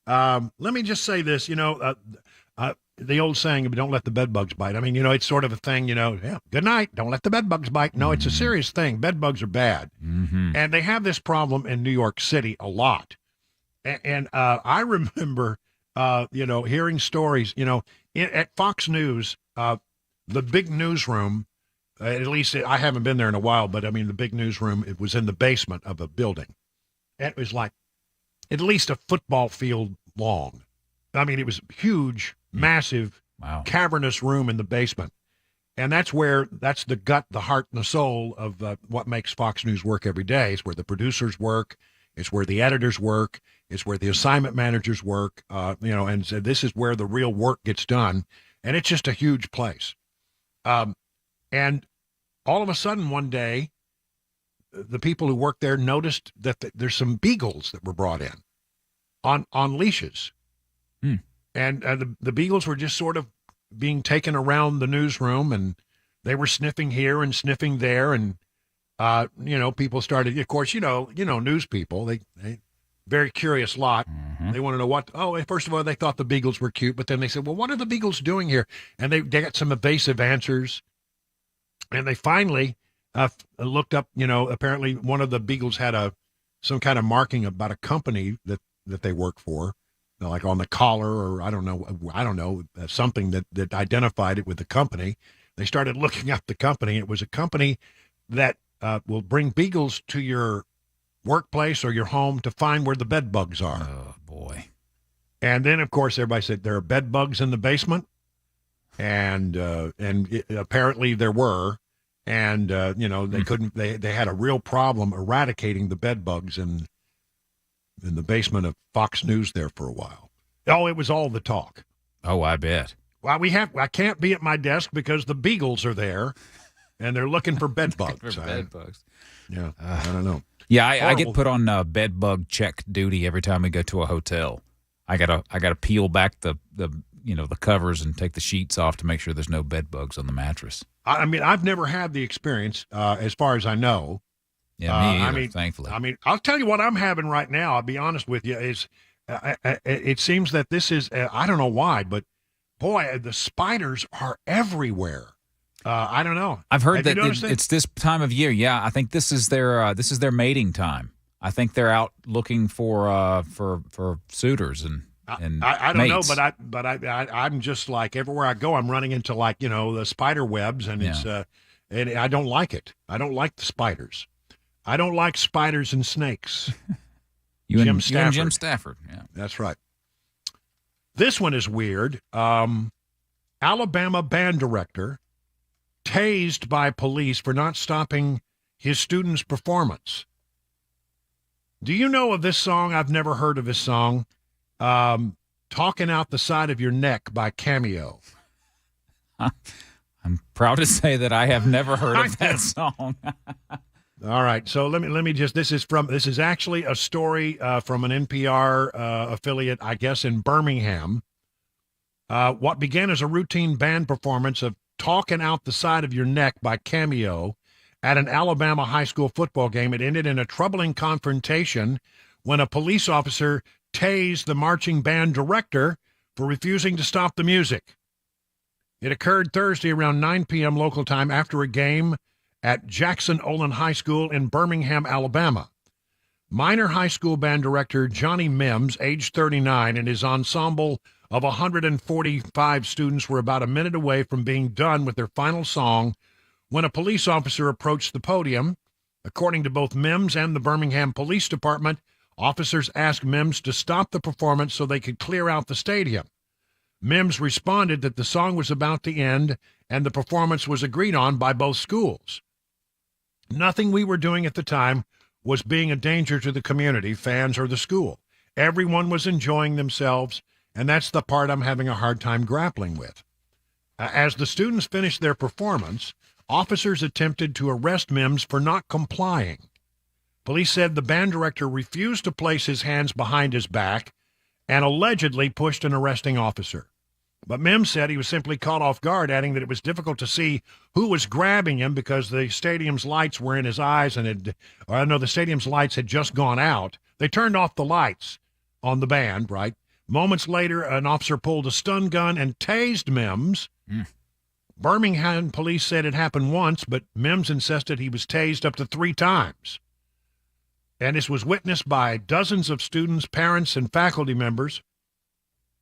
Let me just say this, you know, the old saying, don't let the bed bugs bite. I mean, you know, it's sort of a thing, you know, yeah, good night, don't let the bed bugs bite. No, it's a serious thing. Bed bugs are bad. And they have this problem in New York City a lot. And I remember, you know, hearing stories, you know, at Fox News, the big newsroom, at least I haven't been there in a while, but I mean, the big newsroom, it was in the basement of a building. It was like at least a football field long. I mean, it was huge, massive, cavernous room in the basement. And that's the gut, the heart, and the soul of what makes Fox News work every day. It's where the producers work. It's where the editors work. It's where the assignment managers work. You know, and so this is where the real work gets done. And it's just a huge place. And all of a sudden one day, the people who work there noticed that there's some beagles that were brought in on leashes. And the beagles were just sort of being taken around the newsroom, and they were sniffing here and sniffing there. And, you know, people started, of course, you know, news people, they very curious lot. They want to know what, first of all, they thought the beagles were cute, but then they said, well, what are the beagles doing here? And they got some evasive answers. And they finally looked up, you know, apparently one of the beagles had some kind of marking about a company that they work for. Like on the collar, or I don't know, something that identified it with the company. They started looking up the company. It was a company that will bring beagles to your workplace or your home to find where the bed bugs are. Oh, boy. And then, of course, everybody said there are bed bugs in the basement. And apparently there were. And, you know, they couldn't, they had a real problem eradicating the bed bugs in the basement of Fox News there for a while. Oh, it was all the talk. Oh, I bet. Well, I can't be at my desk because the beagles are there, and they're looking for bed bugs. Bed bugs. Yeah, I don't know. Yeah, I get put on bed bug check duty every time we go to a hotel. I gotta peel back the covers and take the sheets off to make sure there's no bed bugs on the mattress. I mean, I've never had the experience, as far as I know. Yeah, me either, thankfully. I mean, I'll tell you what I'm having right now. I'll be honest with you. Is it seems that this is I don't know why, but boy, the spiders are everywhere. I don't know. I've heard Have that you noticed it's this time of year. Yeah, I think this is their mating time. I think they're out looking for suitors and I don't mates. know, but I'm just like everywhere I go, I'm running into like the spider webs, and it's and I don't like it. I don't like the spiders. I don't like spiders and snakes. Jim Stafford. Yeah, that's right. This one is weird. Alabama band director tased by police for not stopping his student's performance. Do you know of this song? I've never heard of this song. Talking Out the Side of Your Neck by Cameo. I'm proud to say that I have never heard of that song. All right, so let me just. This is actually a story from an NPR affiliate, I guess, in Birmingham. What began as a routine band performance of Talking Out the Side of Your Neck by Cameo at an Alabama high school football game, it ended in a troubling confrontation when a police officer tased the marching band director for refusing to stop the music. It occurred Thursday around 9 p.m. local time after a game at Jackson Olin High School in Birmingham, Alabama. Minor high school band director Johnny Mims, age 39, and his ensemble of 145 students were about a minute away from being done with their final song when a police officer approached the podium. According to both Mims and the Birmingham Police Department, officers asked Mims to stop the performance so they could clear out the stadium. Mims responded that the song was about to end and the performance was agreed on by both schools. Nothing we were doing at the time was being a danger to the community, fans, or the school. Everyone was enjoying themselves, and that's the part I'm having a hard time grappling with. As the students finished their performance, officers attempted to arrest Mims for not complying. Police said the band director refused to place his hands behind his back and allegedly pushed an arresting officer. But Mims said he was simply caught off guard, adding that it was difficult to see who was grabbing him because the stadium's lights were in his eyes and the stadium's lights had just gone out. They turned off the lights on the band, right? Moments later, an officer pulled a stun gun and tased Mims. Birmingham police said it happened once, but Mims insisted he was tased up to 3 times. And this was witnessed by dozens of students, parents, and faculty members.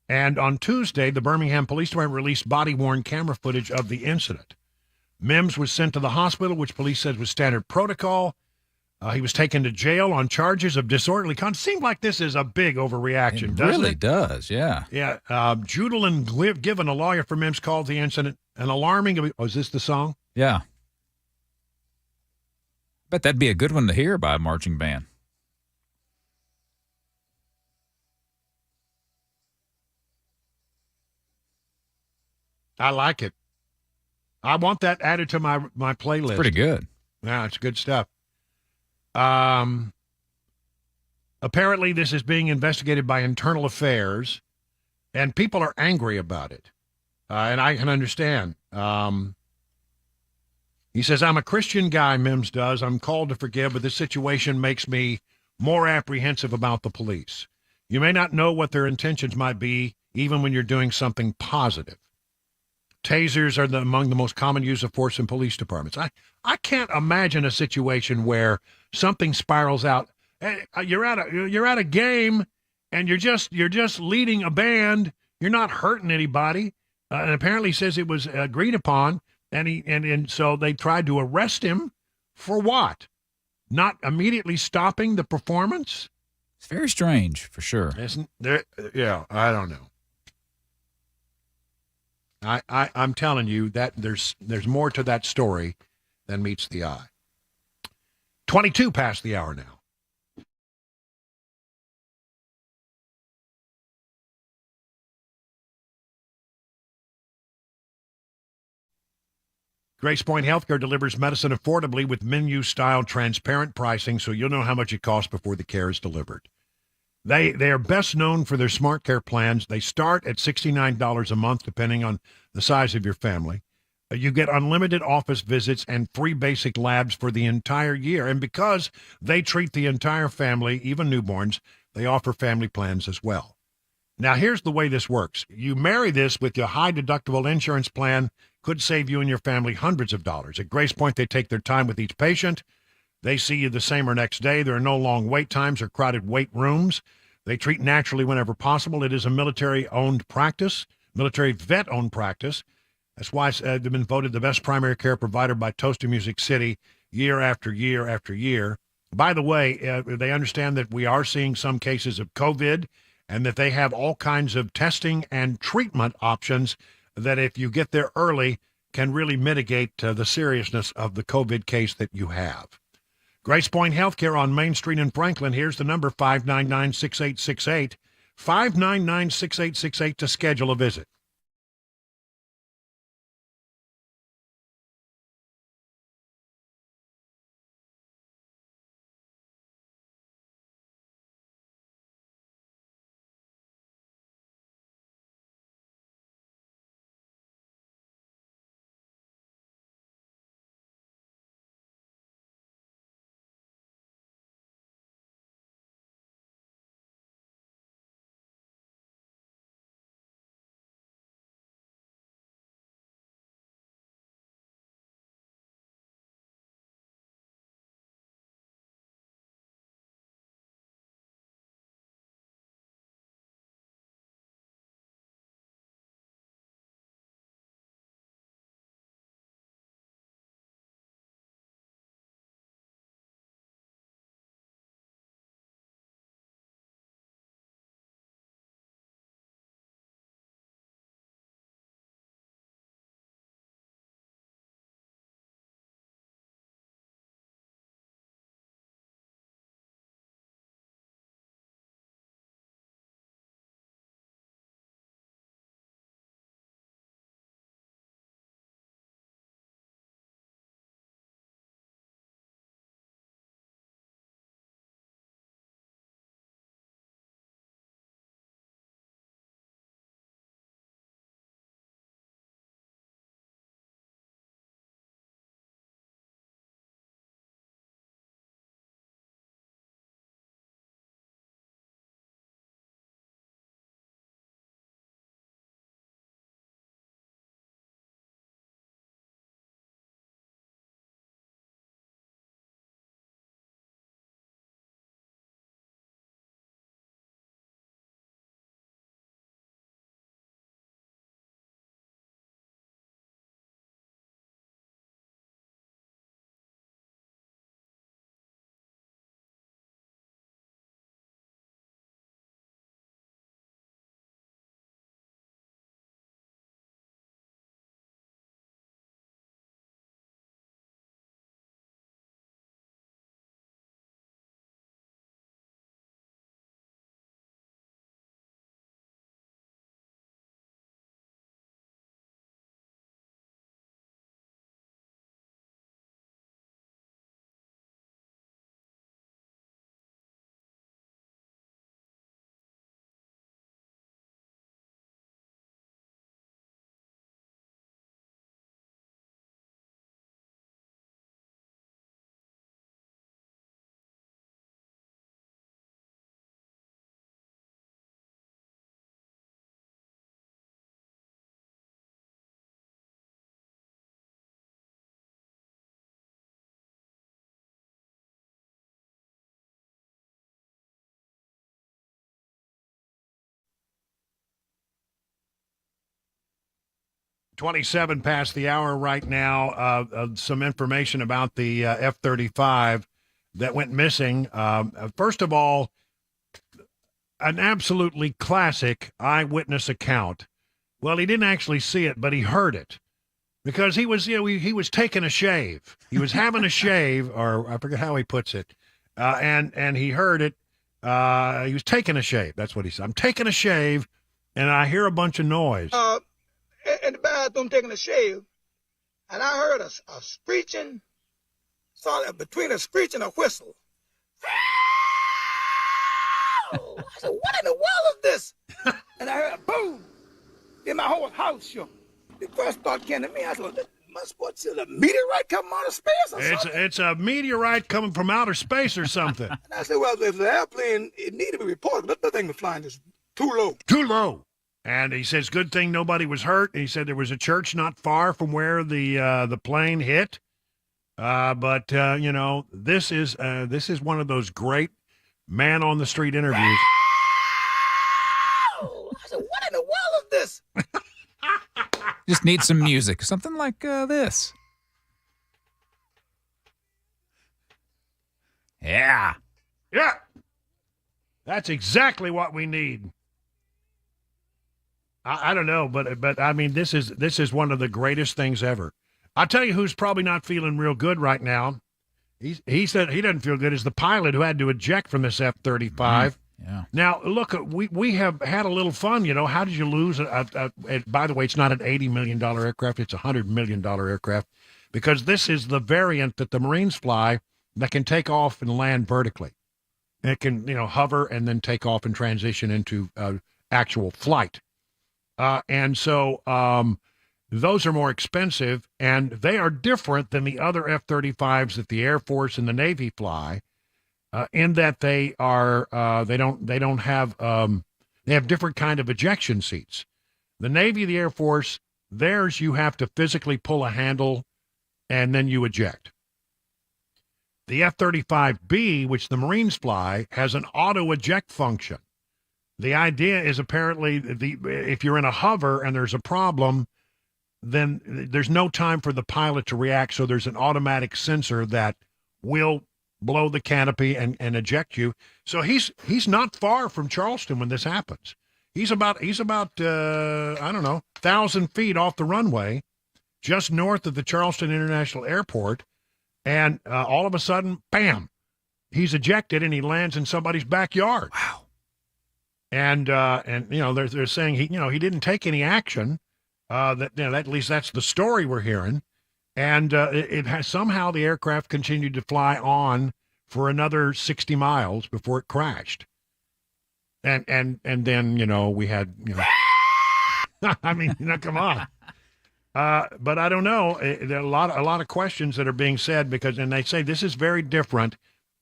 And on Tuesday, the Birmingham Police Department released body-worn camera footage of the incident. Mims was sent to the hospital, which police said was standard protocol. He was taken to jail on charges of disorderly conduct. Seems like this is a big overreaction, doesn't it? Really does, yeah. Yeah. Judalyn Given, a lawyer for Mims, called the incident an alarming... Oh, is this the song? Yeah. Bet that'd be a good one to hear by a marching band. I like it. I want that added to my playlist. It's pretty good. Yeah, it's good stuff. Apparently, this is being investigated by Internal Affairs, and people are angry about it. And I can understand. He says, I'm a Christian guy, Mims does. I'm called to forgive, but this situation makes me more apprehensive about the police. You may not know what their intentions might be, even when you're doing something positive. Tasers are among the most common use of force in police departments. I can't imagine a situation where something spirals out. You're at a game, and you're just leading a band. You're not hurting anybody. And apparently says it was agreed upon, and so they tried to arrest him for what? Not immediately stopping the performance? It's very strange, for sure. Isn't there? Yeah, I don't know. I'm telling you that there's more to that story than meets the eye. 22 past the hour now. Grace Point Healthcare delivers medicine affordably with menu-style transparent pricing, so you'll know how much it costs before the care is delivered. They are best known for their Smart Care plans. They start at $69 a month, depending on the size of your family. You get unlimited office visits and free basic labs for the entire year. And because they treat the entire family, even newborns, they offer family plans as well. Now, here's the way this works. You marry this with your high-deductible insurance plan, could save you and your family hundreds of dollars. At Grace Point, they take their time with each patient. They see you the same or next day. There are no long wait times or crowded wait rooms. They treat naturally whenever possible. It is a military-owned practice, military vet-owned practice. That's why they've been voted the best primary care provider by Toasty Music City year after year after year. By the way, they understand that we are seeing some cases of COVID and that they have all kinds of testing and treatment options that if you get there early can really mitigate the seriousness of the COVID case that you have. Grace Point Healthcare on Main Street in Franklin. Here's the number, 599-6868, 599-6868 to schedule a visit. $27 past the hour right now. Some information about the F-35 that went missing. First of all, an absolutely classic eyewitness account. Well, he didn't actually see it, but he heard it because he was, he was taking a shave. He was having a shave, or I forget how he puts it, and he heard it. He was taking a shave. That's what he said. I'm taking a shave, and I hear a bunch of noise. In the bathroom taking a shave, and I heard a screeching, between a screech and a whistle. I said, what in the world is this? And I heard a boom. Then my whole house shook. The first thought came to me, I said, what's a meteorite coming out of space or something? It's a meteorite coming from outer space or something. And I said, well, if the airplane, it needed to be reported, but the thing was flying just too low. Too low. And he says, good thing nobody was hurt. And he said there was a church not far from where the plane hit. But you know, this is one of those great man on the street interviews. I said, what in the world is this? Just need some music, something like this. Yeah. Yeah. That's exactly what we need. I don't know, but I mean, this is one of the greatest things ever. I'll tell you who's probably not feeling real good right now. He said he doesn't feel good. Is the pilot who had to eject from this F-35. Yeah. Now, look, we have had a little fun. You know, how did you lose? By the way, it's not an $80 million aircraft. It's a $100 million aircraft, because this is the variant that the Marines fly that can take off and land vertically. It can, you know, hover and then take off and transition into actual flight. And so those are more expensive, and they are different than the other F-35s that the Air Force and the Navy fly. In that they are they have different kind of ejection seats. The Navy, the Air Force, theirs you have to physically pull a handle and then you eject. The F-35B, which the Marines fly, has an auto eject function. The idea is apparently if you're in a hover and there's a problem, then there's no time for the pilot to react, so there's an automatic sensor that will blow the canopy and eject you. So he's not far from Charleston when this happens. He's about I don't know, 1,000 feet off the runway, just north of the Charleston International Airport, and all of a sudden, bam, he's ejected and he lands in somebody's backyard. Wow. And you know, they're saying he didn't take any action. At least that's the story we're hearing. And it has somehow the aircraft continued to fly on for another 60 miles before it crashed. And then, you know, we had, you know, I mean, you know, come on. But I don't know. There are a lot of questions that are being said and they say this is very different,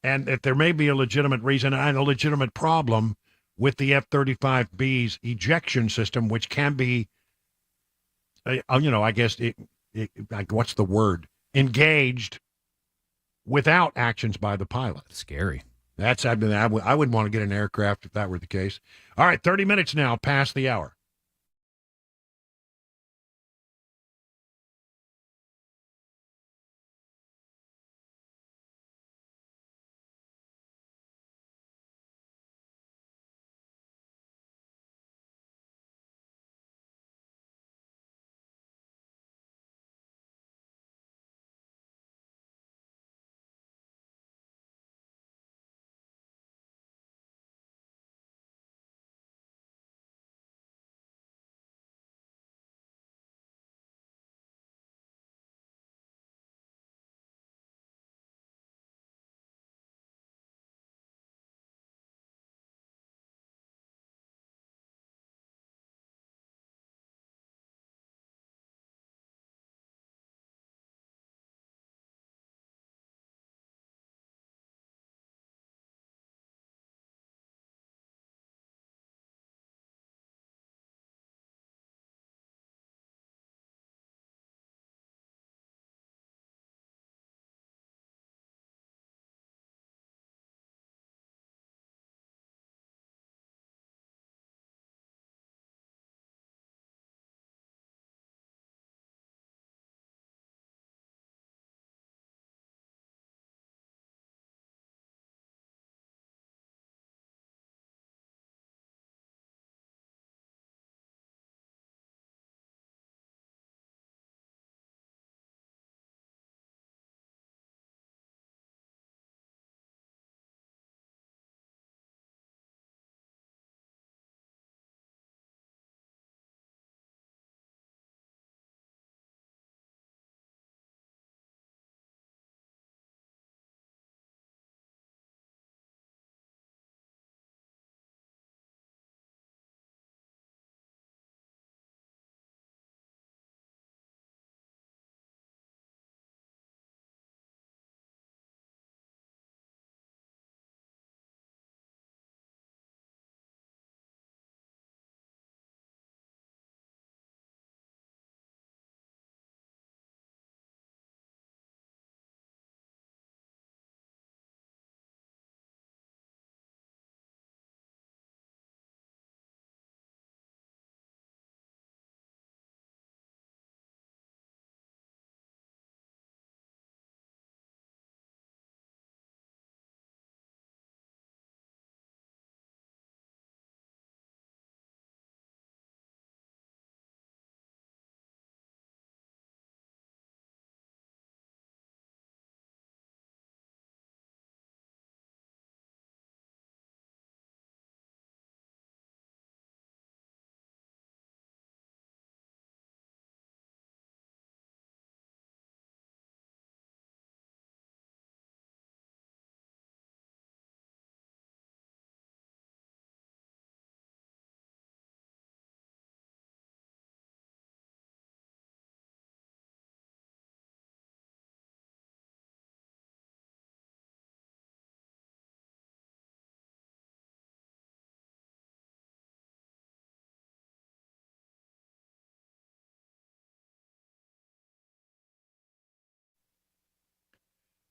and that there may be a legitimate reason and a legitimate problem with the F-35B's ejection system, which can be, you know, I guess what's the word? Engaged without actions by the pilot. Scary. I wouldn't want to get an aircraft if that were the case. All right, 30 minutes now past the hour.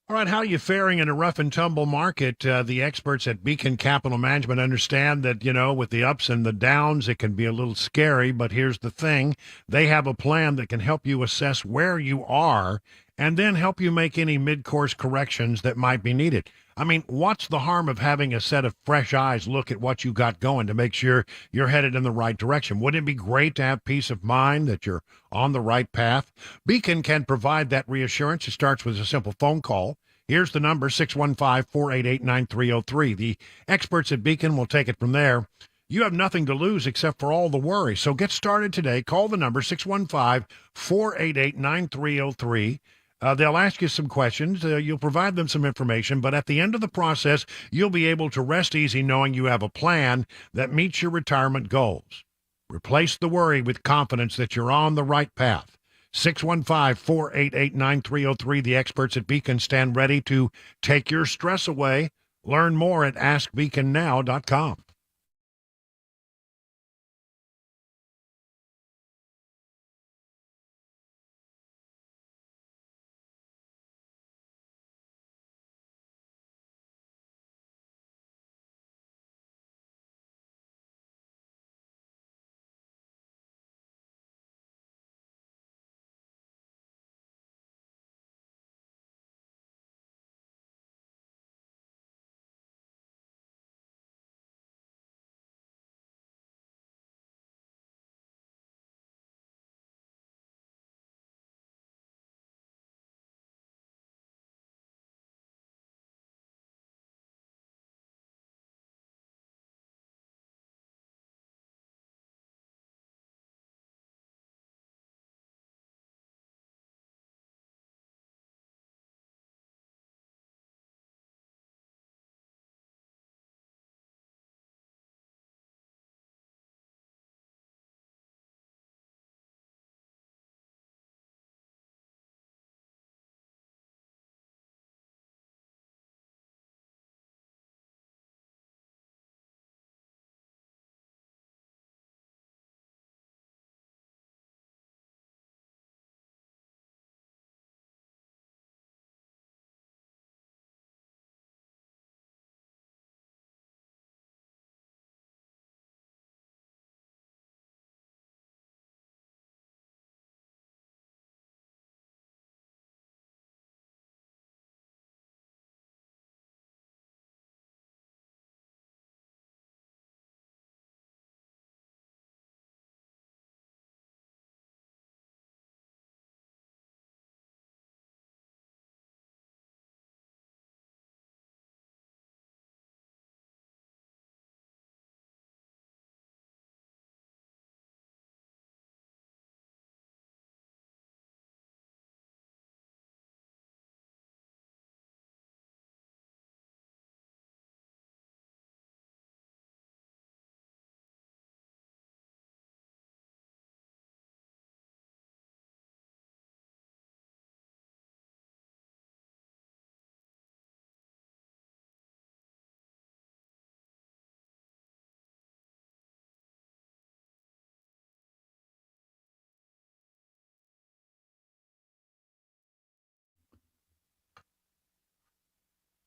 All right, how are you faring in a rough and tumble market? The experts at Beacon Capital Management understand that, with the ups and the downs, it can be a little scary, but here's the thing. They have a plan that can help you assess where you are and then help you make any mid-course corrections that might be needed. I mean, what's the harm of having a set of fresh eyes look at what you got going to make sure you're headed in the right direction? Wouldn't it be great to have peace of mind that you're on the right path? Beacon can provide that reassurance. It starts with a simple phone call. Here's the number, 615-488-9303. The experts at Beacon will take it from there. You have nothing to lose except for all the worry. So get started today. Call the number, 615-488-9303. They'll ask you some questions. You'll provide them some information. But at the end of the process, you'll be able to rest easy knowing you have a plan that meets your retirement goals. Replace the worry with confidence that you're on the right path. 615-488-9303. The experts at Beacon stand ready to take your stress away. Learn more at askbeaconnow.com.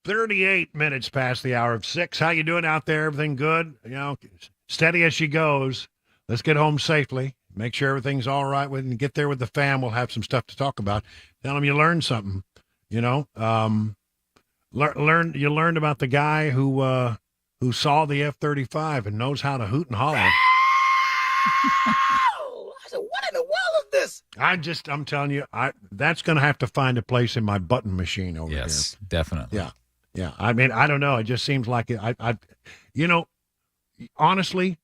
"38 minutes past the hour of 6. How you doing out there? Everything good? Steady as she goes. Let's get home safely. Make sure everything's all right and get there with the fam. We'll have some stuff to talk about. Tell them you learned something. You learned about the guy who saw the F-35 and knows how to hoot and holler. I said, what in the world is this? I'm telling you, that's going to have to find a place in my button machine over here. Yes, definitely. Yeah. Yeah. I mean, I don't know. It just seems like it. Honestly,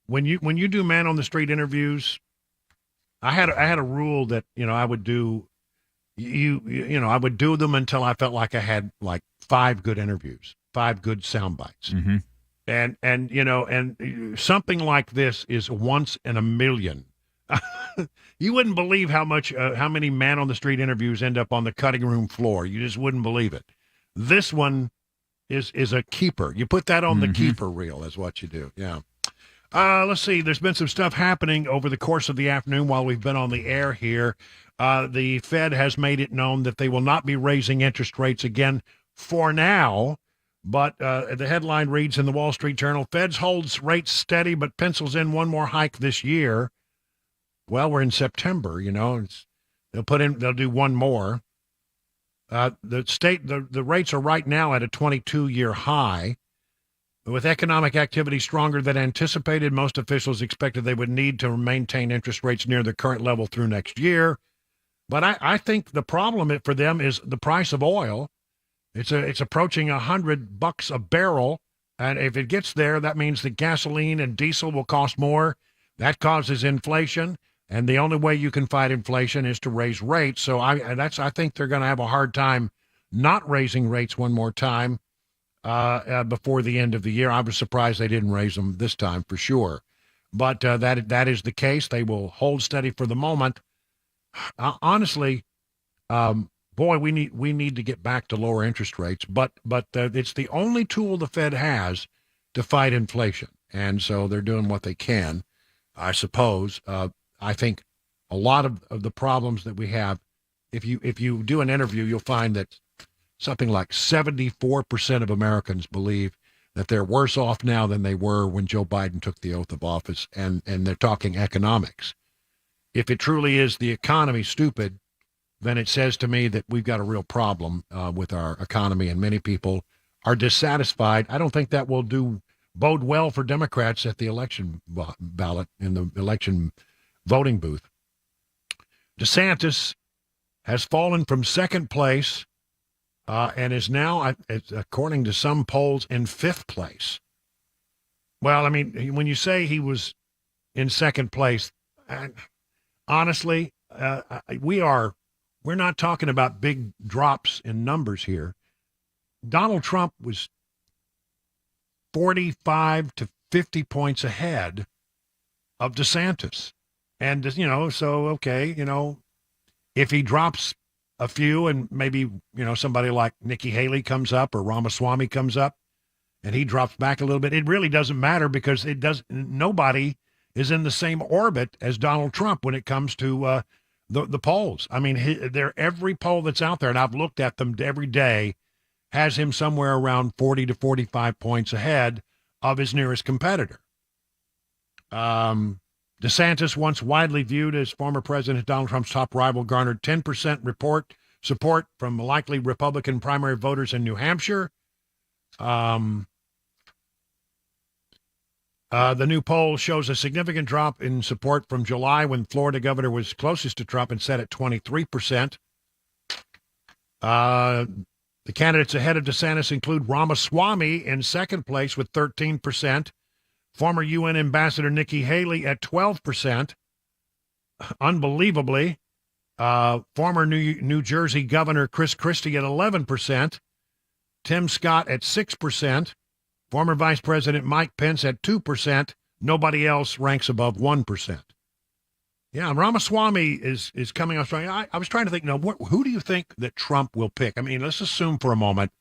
when you do man on the street interviews, I had a rule that, I would do I would do them until I felt like I had like 5 good interviews, 5 good sound bites. Mm-hmm. And something like this is once in a million. You wouldn't believe how many man on the street interviews end up on the cutting room floor. You just wouldn't believe it. This one is a keeper. You put that on the keeper reel is what you do. Yeah. Let's see. There's been some stuff happening over the course of the afternoon while we've been on the air here. The Fed has made it known that they will not be raising interest rates again for now. But the headline reads in the Wall Street Journal, Feds holds rates steady but pencils in one more hike this year. Well, we're in September, they'll do one more. The rates are right now at a 22-year high. With economic activity stronger than anticipated, most officials expected they would need to maintain interest rates near the current level through next year. But I think the problem for them is the price of oil. It's approaching $100 a barrel, and if it gets there, that means that gasoline and diesel will cost more. That causes inflation, and the only way you can fight inflation is to raise rates. So I think they're going to have a hard time not raising rates one more time before the end of the year. I was surprised they didn't raise them this time for sure, but that is the case. They will hold steady for the moment. Honestly. Boy, we need to get back to lower interest rates, but it's the only tool the Fed has to fight inflation, and so they're doing what they can, I suppose. I think a lot of the problems that we have, if you do an interview, you'll find that something like 74% of Americans believe that they're worse off now than they were when Joe Biden took the oath of office, and they're talking economics. If it truly is the economy, stupid, then it says to me that we've got a real problem with our economy, and many people are dissatisfied. I don't think that will bode well for Democrats at the election ballot, in the election voting booth. DeSantis has fallen from second place and is now, according to some polls, in fifth place. Well, I mean, when you say he was in second place, honestly, we're not talking about big drops in numbers here. Donald Trump was 45 to 50 points ahead of DeSantis. And, if he drops a few and maybe, somebody like Nikki Haley comes up or Ramaswamy comes up and he drops back a little bit, it really doesn't matter because nobody is in the same orbit as Donald Trump when it comes to the polls. I mean, every poll that's out there, and I've looked at them every day, has him somewhere around 40 to 45 points ahead of his nearest competitor. DeSantis, once widely viewed as former President Donald Trump's top rival, garnered 10% support from likely Republican primary voters in New Hampshire. The new poll shows a significant drop in support from July when Florida governor was closest to Trump and set at 23%. The candidates ahead of DeSantis include Ramaswamy in second place with 13%, former UN Ambassador Nikki Haley at 12%. Unbelievably, former New Jersey Governor Chris Christie at 11%, Tim Scott at 6%, former Vice President Mike Pence at 2%. Nobody else ranks above 1%. Yeah, Ramaswamy is coming on strong. I was trying to think, who do you think that Trump will pick? I mean, let's assume for a moment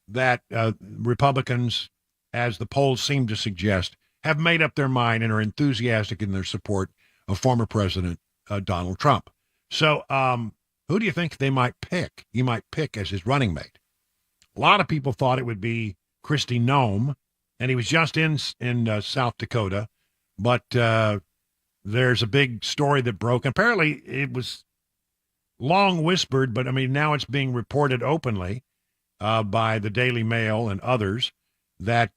that Republicans, as the polls seem to suggest, have made up their mind and are enthusiastic in their support of former President Donald Trump. So who do you think they might pick? He might pick as his running mate. A lot of people thought it would be Kristi Noem, and he was just in South Dakota, but there's a big story that broke. Apparently, it was long whispered, but I mean, now it's being reported openly by the Daily Mail and others that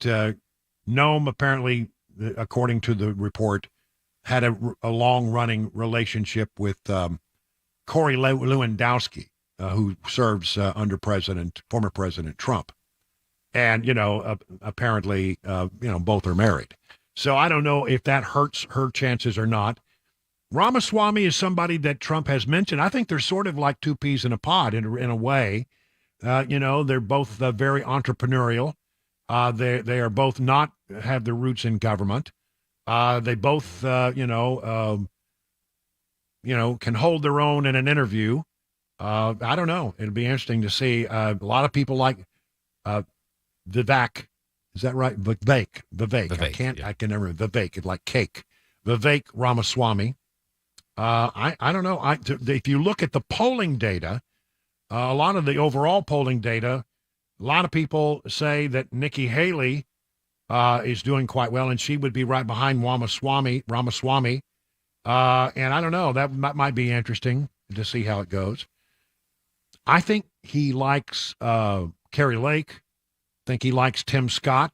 Noem apparently, according to the report, had a long-running relationship with Corey Lewandowski, who serves under former President Trump. And, apparently, both are married. So I don't know if that hurts her chances or not. Ramaswamy is somebody that Trump has mentioned. I think they're sort of like two peas in a pod in a way. They're both very entrepreneurial. They are both not have their roots in government. They both, can hold their own in an interview. I don't know. It'll be interesting to see. A lot of people like Vivek Is that right? Vivek. I can never remember. Vivek, like cake. Vivek Ramaswamy. I don't know. If you look at the polling data, a lot of the overall polling data, a lot of people say that Nikki Haley is doing quite well, and she would be right behind Ramaswamy. And I don't know. That might be interesting to see how it goes. I think he likes Carrie Lake. I think he likes Tim Scott.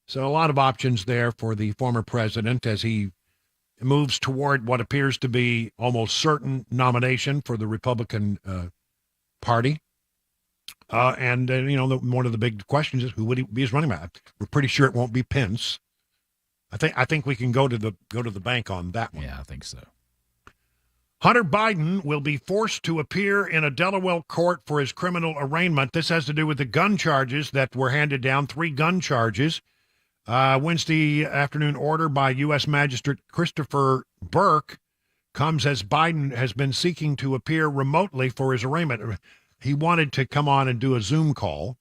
So a lot of options there for the former president as he moves toward what appears to be almost certain nomination for the Republican Party. And one of the big questions is who would he be his running mate? We're pretty sure it won't be Pence. I think we can go to the bank on that one. Yeah, I think so. Hunter Biden will be forced to appear in a Delaware court for his criminal arraignment. This has to do with the gun charges that were handed down, 3 gun charges. Wednesday afternoon order by U.S. Magistrate Christopher Burke comes as Biden has been seeking to appear remotely for his arraignment. He wanted to come on and do a Zoom call.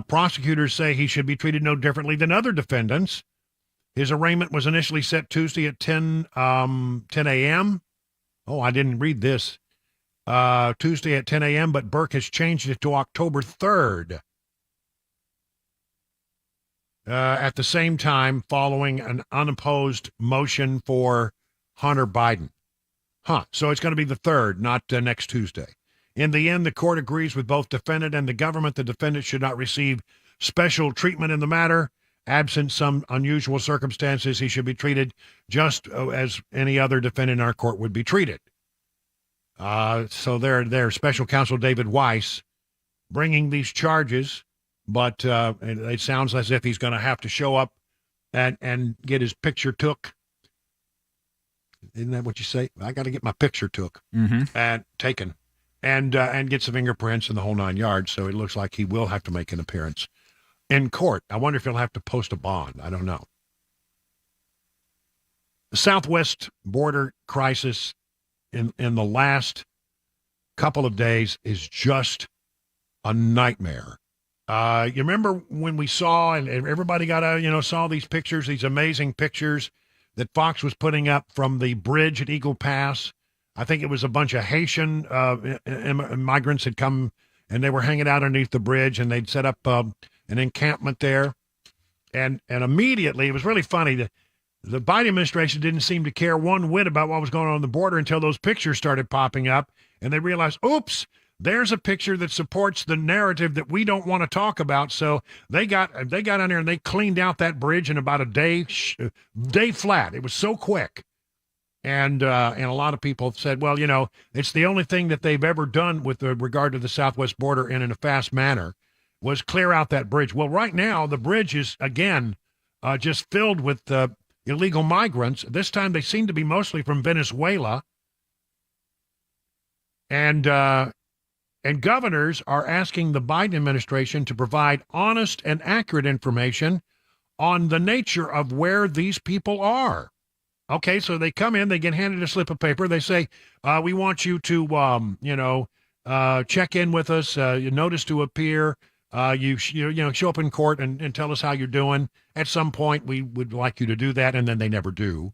Prosecutors say he should be treated no differently than other defendants. His arraignment was initially set Tuesday at 10 a.m. Oh, I didn't read this. Tuesday at 10 a.m., but Burke has changed it to October 3rd. At the same time, following an unopposed motion for Hunter Biden. So it's going to be the 3rd, not next Tuesday. In the end, the court agrees with both defendant and the government. The defendant should not receive special treatment in the matter. Absent some unusual circumstances, he should be treated just as any other defendant in our court would be treated. So there, Special Counsel David Weiss bringing these charges, but it sounds as if he's going to have to show up and get his picture took. Isn't that what you say? I got to get my picture took and taken and get some fingerprints and the whole 9 yards. So it looks like he will have to make an appearance in court. I wonder if he'll have to post a bond. I don't know. The Southwest border crisis in the last couple of days is just a nightmare. You remember when we saw, and everybody saw these pictures, these amazing pictures that Fox was putting up from the bridge at Eagle Pass. I think it was a bunch of Haitian migrants had come, and they were hanging out underneath the bridge, and they'd set up an encampment there. And immediately, it was really funny. The Biden administration didn't seem to care one whit about what was going on the border until those pictures started popping up, and they realized, oops, there's a picture that supports the narrative that we don't want to talk about. So they got on there and they cleaned out that bridge in about a day flat. It was so quick. And a lot of people said, well, it's the only thing that they've ever done with regard to the Southwest border in a fast manner was clear out that bridge. Well, right now, the bridge is, again, just filled with illegal migrants. This time they seem to be mostly from Venezuela. And governors are asking the Biden administration to provide honest and accurate information on the nature of where these people are. Okay, so they come in, they get handed a slip of paper. They say, we want you to, check in with us, notice to appear. Show up in court and tell us how you're doing. At some point, we would like you to do that, and then they never do.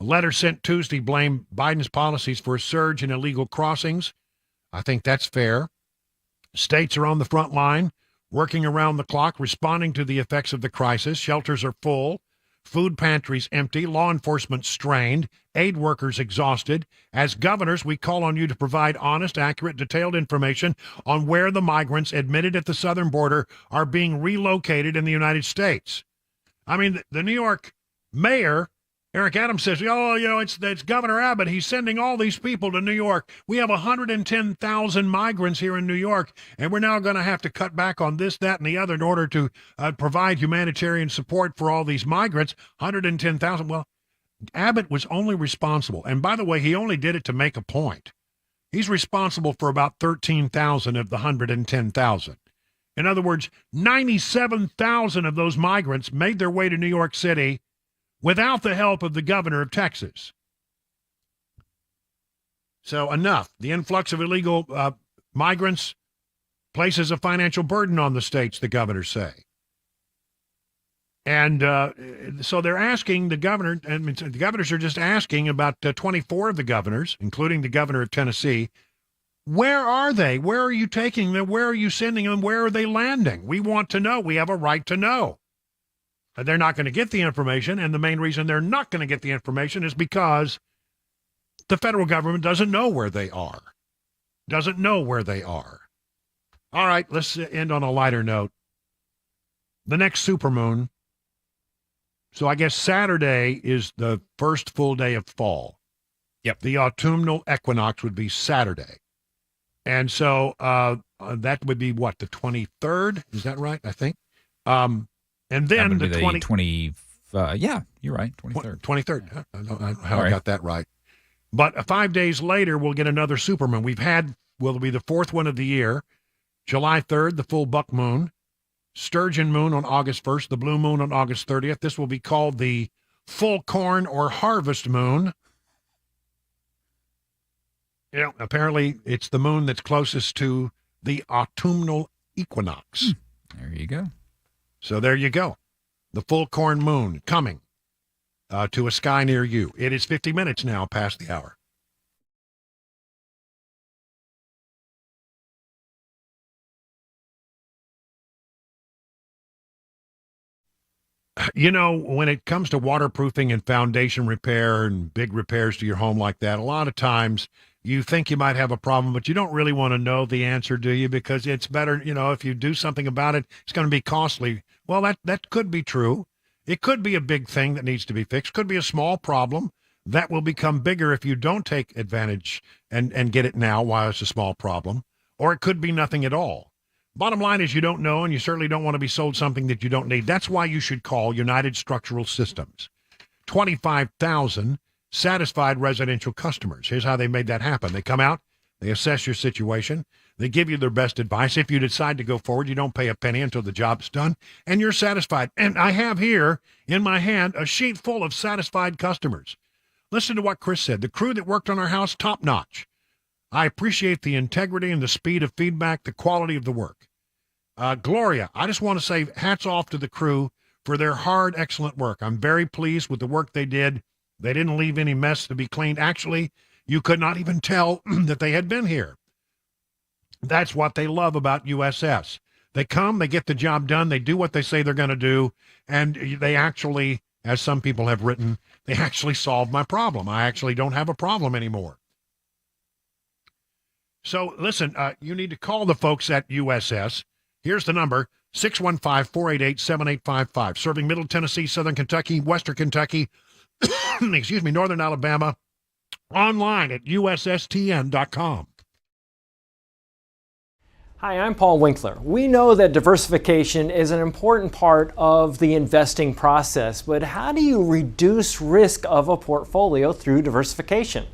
A letter sent Tuesday blamed Biden's policies for a surge in illegal crossings. I think that's fair. States are on the front line, working around the clock, responding to the effects of the crisis. Shelters are full. Food pantries empty, law enforcement strained, aid workers exhausted. As governors, we call on you to provide honest, accurate, detailed information on where the migrants admitted at the southern border are being relocated in the United States. I mean, the New York mayor, Eric Adams, says, it's Governor Abbott. He's sending all these people to New York. We have 110,000 migrants here in New York, and we're now going to have to cut back on this, that, and the other in order to provide humanitarian support for all these migrants. 110,000. Well, Abbott was only responsible, and by the way, he only did it to make a point. He's responsible for about 13,000 of the 110,000. In other words, 97,000 of those migrants made their way to New York City without the help of the governor of Texas. So enough. The influx of illegal migrants places a financial burden on the states, the governors say. And so they're asking the governor, and the governors are just asking about 24 of the governors, including the governor of Tennessee, where are they? Where are you taking them? Where are you sending them? Where are they landing? We want to know. We have a right to know. They're not going to get the information, and the main reason they're not going to get the information is because the federal government doesn't know where they are. Doesn't know where they are. All right, let's end on a lighter note. The next supermoon. So I guess Saturday is the first full day of fall. Yep. The autumnal equinox would be Saturday. And so that would be what, the 23rd? Is that right? I think. And then the 20. Yeah, you're right. 23rd. 23rd. I don't know how All I right. got that right. But 5 days later, we'll get another supermoon. Will be the fourth one of the year. July 3rd, the full buck moon. Sturgeon moon on August 1st, the blue moon on August 30th. This will be called the full corn or harvest moon. You know, apparently it's the moon that's closest to the autumnal equinox. There you go. So there you go. The full corn moon coming to a sky near you. It is 50 minutes now past the hour. You know, when it comes to waterproofing and foundation repair and big repairs to your home like that, a lot of times you think you might have a problem, but you don't really want to know the answer, do you? Because it's better, you know, if you do something about it, it's going to be costly. Well, that could be true. It could be a big thing that needs to be fixed. Could be a small problem that will become bigger if you don't take advantage and get it now while it's a small problem. Or it could be nothing at all. Bottom line is you don't know, and you certainly don't want to be sold something that you don't need. That's why you should call United Structural Systems. 25,000 satisfied residential customers. Here's how they made that happen. They come out, they assess your situation, they give you their best advice. If you decide to go forward, you don't pay a penny until the job's done, and you're satisfied. And I have here in my hand a sheet full of satisfied customers. Listen to what Chris said. The crew that worked on our house, top notch. I appreciate the integrity and the speed of feedback, the quality of the work. Gloria, I just want to say hats off to the crew for their hard, excellent work. I'm very pleased with the work they did. They didn't leave any mess to be cleaned. Actually, you could not even tell that they had been here. That's what they love about USS. They come, they get the job done, they do what they say they're going to do, and they actually, as some people have written, they actually solved my problem. I actually don't have a problem anymore. So, listen, you need to call the folks at USS. Here's the number, 615-488-7855. Serving Middle Tennessee, Southern Kentucky, Western Kentucky, Northern Alabama. Online at USSTN.com. Hi, I'm Paul Winkler. We know that diversification is an important part of the investing process, but how do you reduce risk of a portfolio through diversification?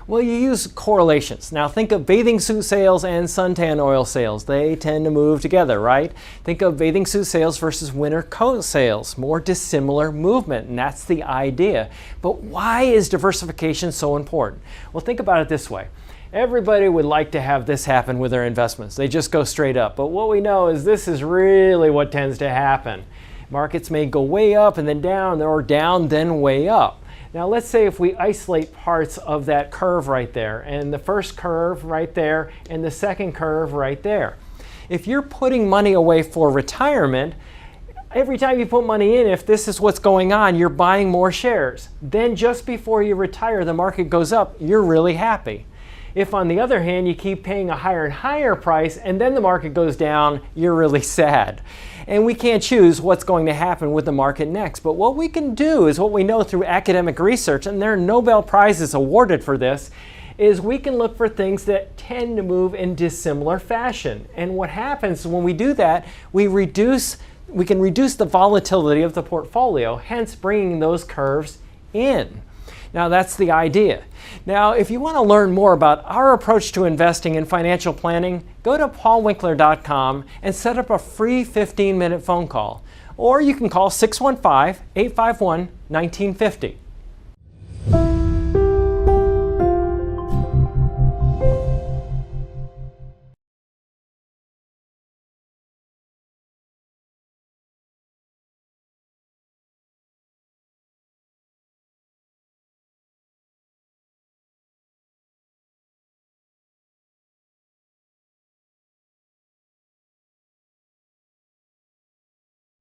Well, you use correlations. Now think of bathing suit sales and suntan oil sales. They tend to move together, right? Think of bathing suit sales versus winter coat sales. More dissimilar movement, and that's the idea. But why is diversification so important? Well, think about it this way. Everybody would like to have this happen with their investments. They just go straight up. But what we know is this is really what tends to happen. Markets may go way up and then down, or down then way up. Now let's say if we isolate parts of that curve right there, and the first curve right there, and the second curve right there. If you're putting money away for retirement, every time you put money in, if this is what's going on, you're buying more shares. Then just before you retire, the market goes up, you're really happy. If on the other hand, you keep paying a higher and higher price, and then the market goes down, you're really sad. And we can't choose what's going to happen with the market next. But what we can do is what we know through academic research, and there are Nobel Prizes awarded for this, is we can look for things that tend to move in dissimilar fashion. And what happens when we do that, we can reduce the volatility of the portfolio, hence bringing those curves in. Now that's the idea. Now if you want to learn more about our approach to investing and financial planning, go to paulwinkler.com and set up a free 15-minute phone call. Or you can call 615-851-1950.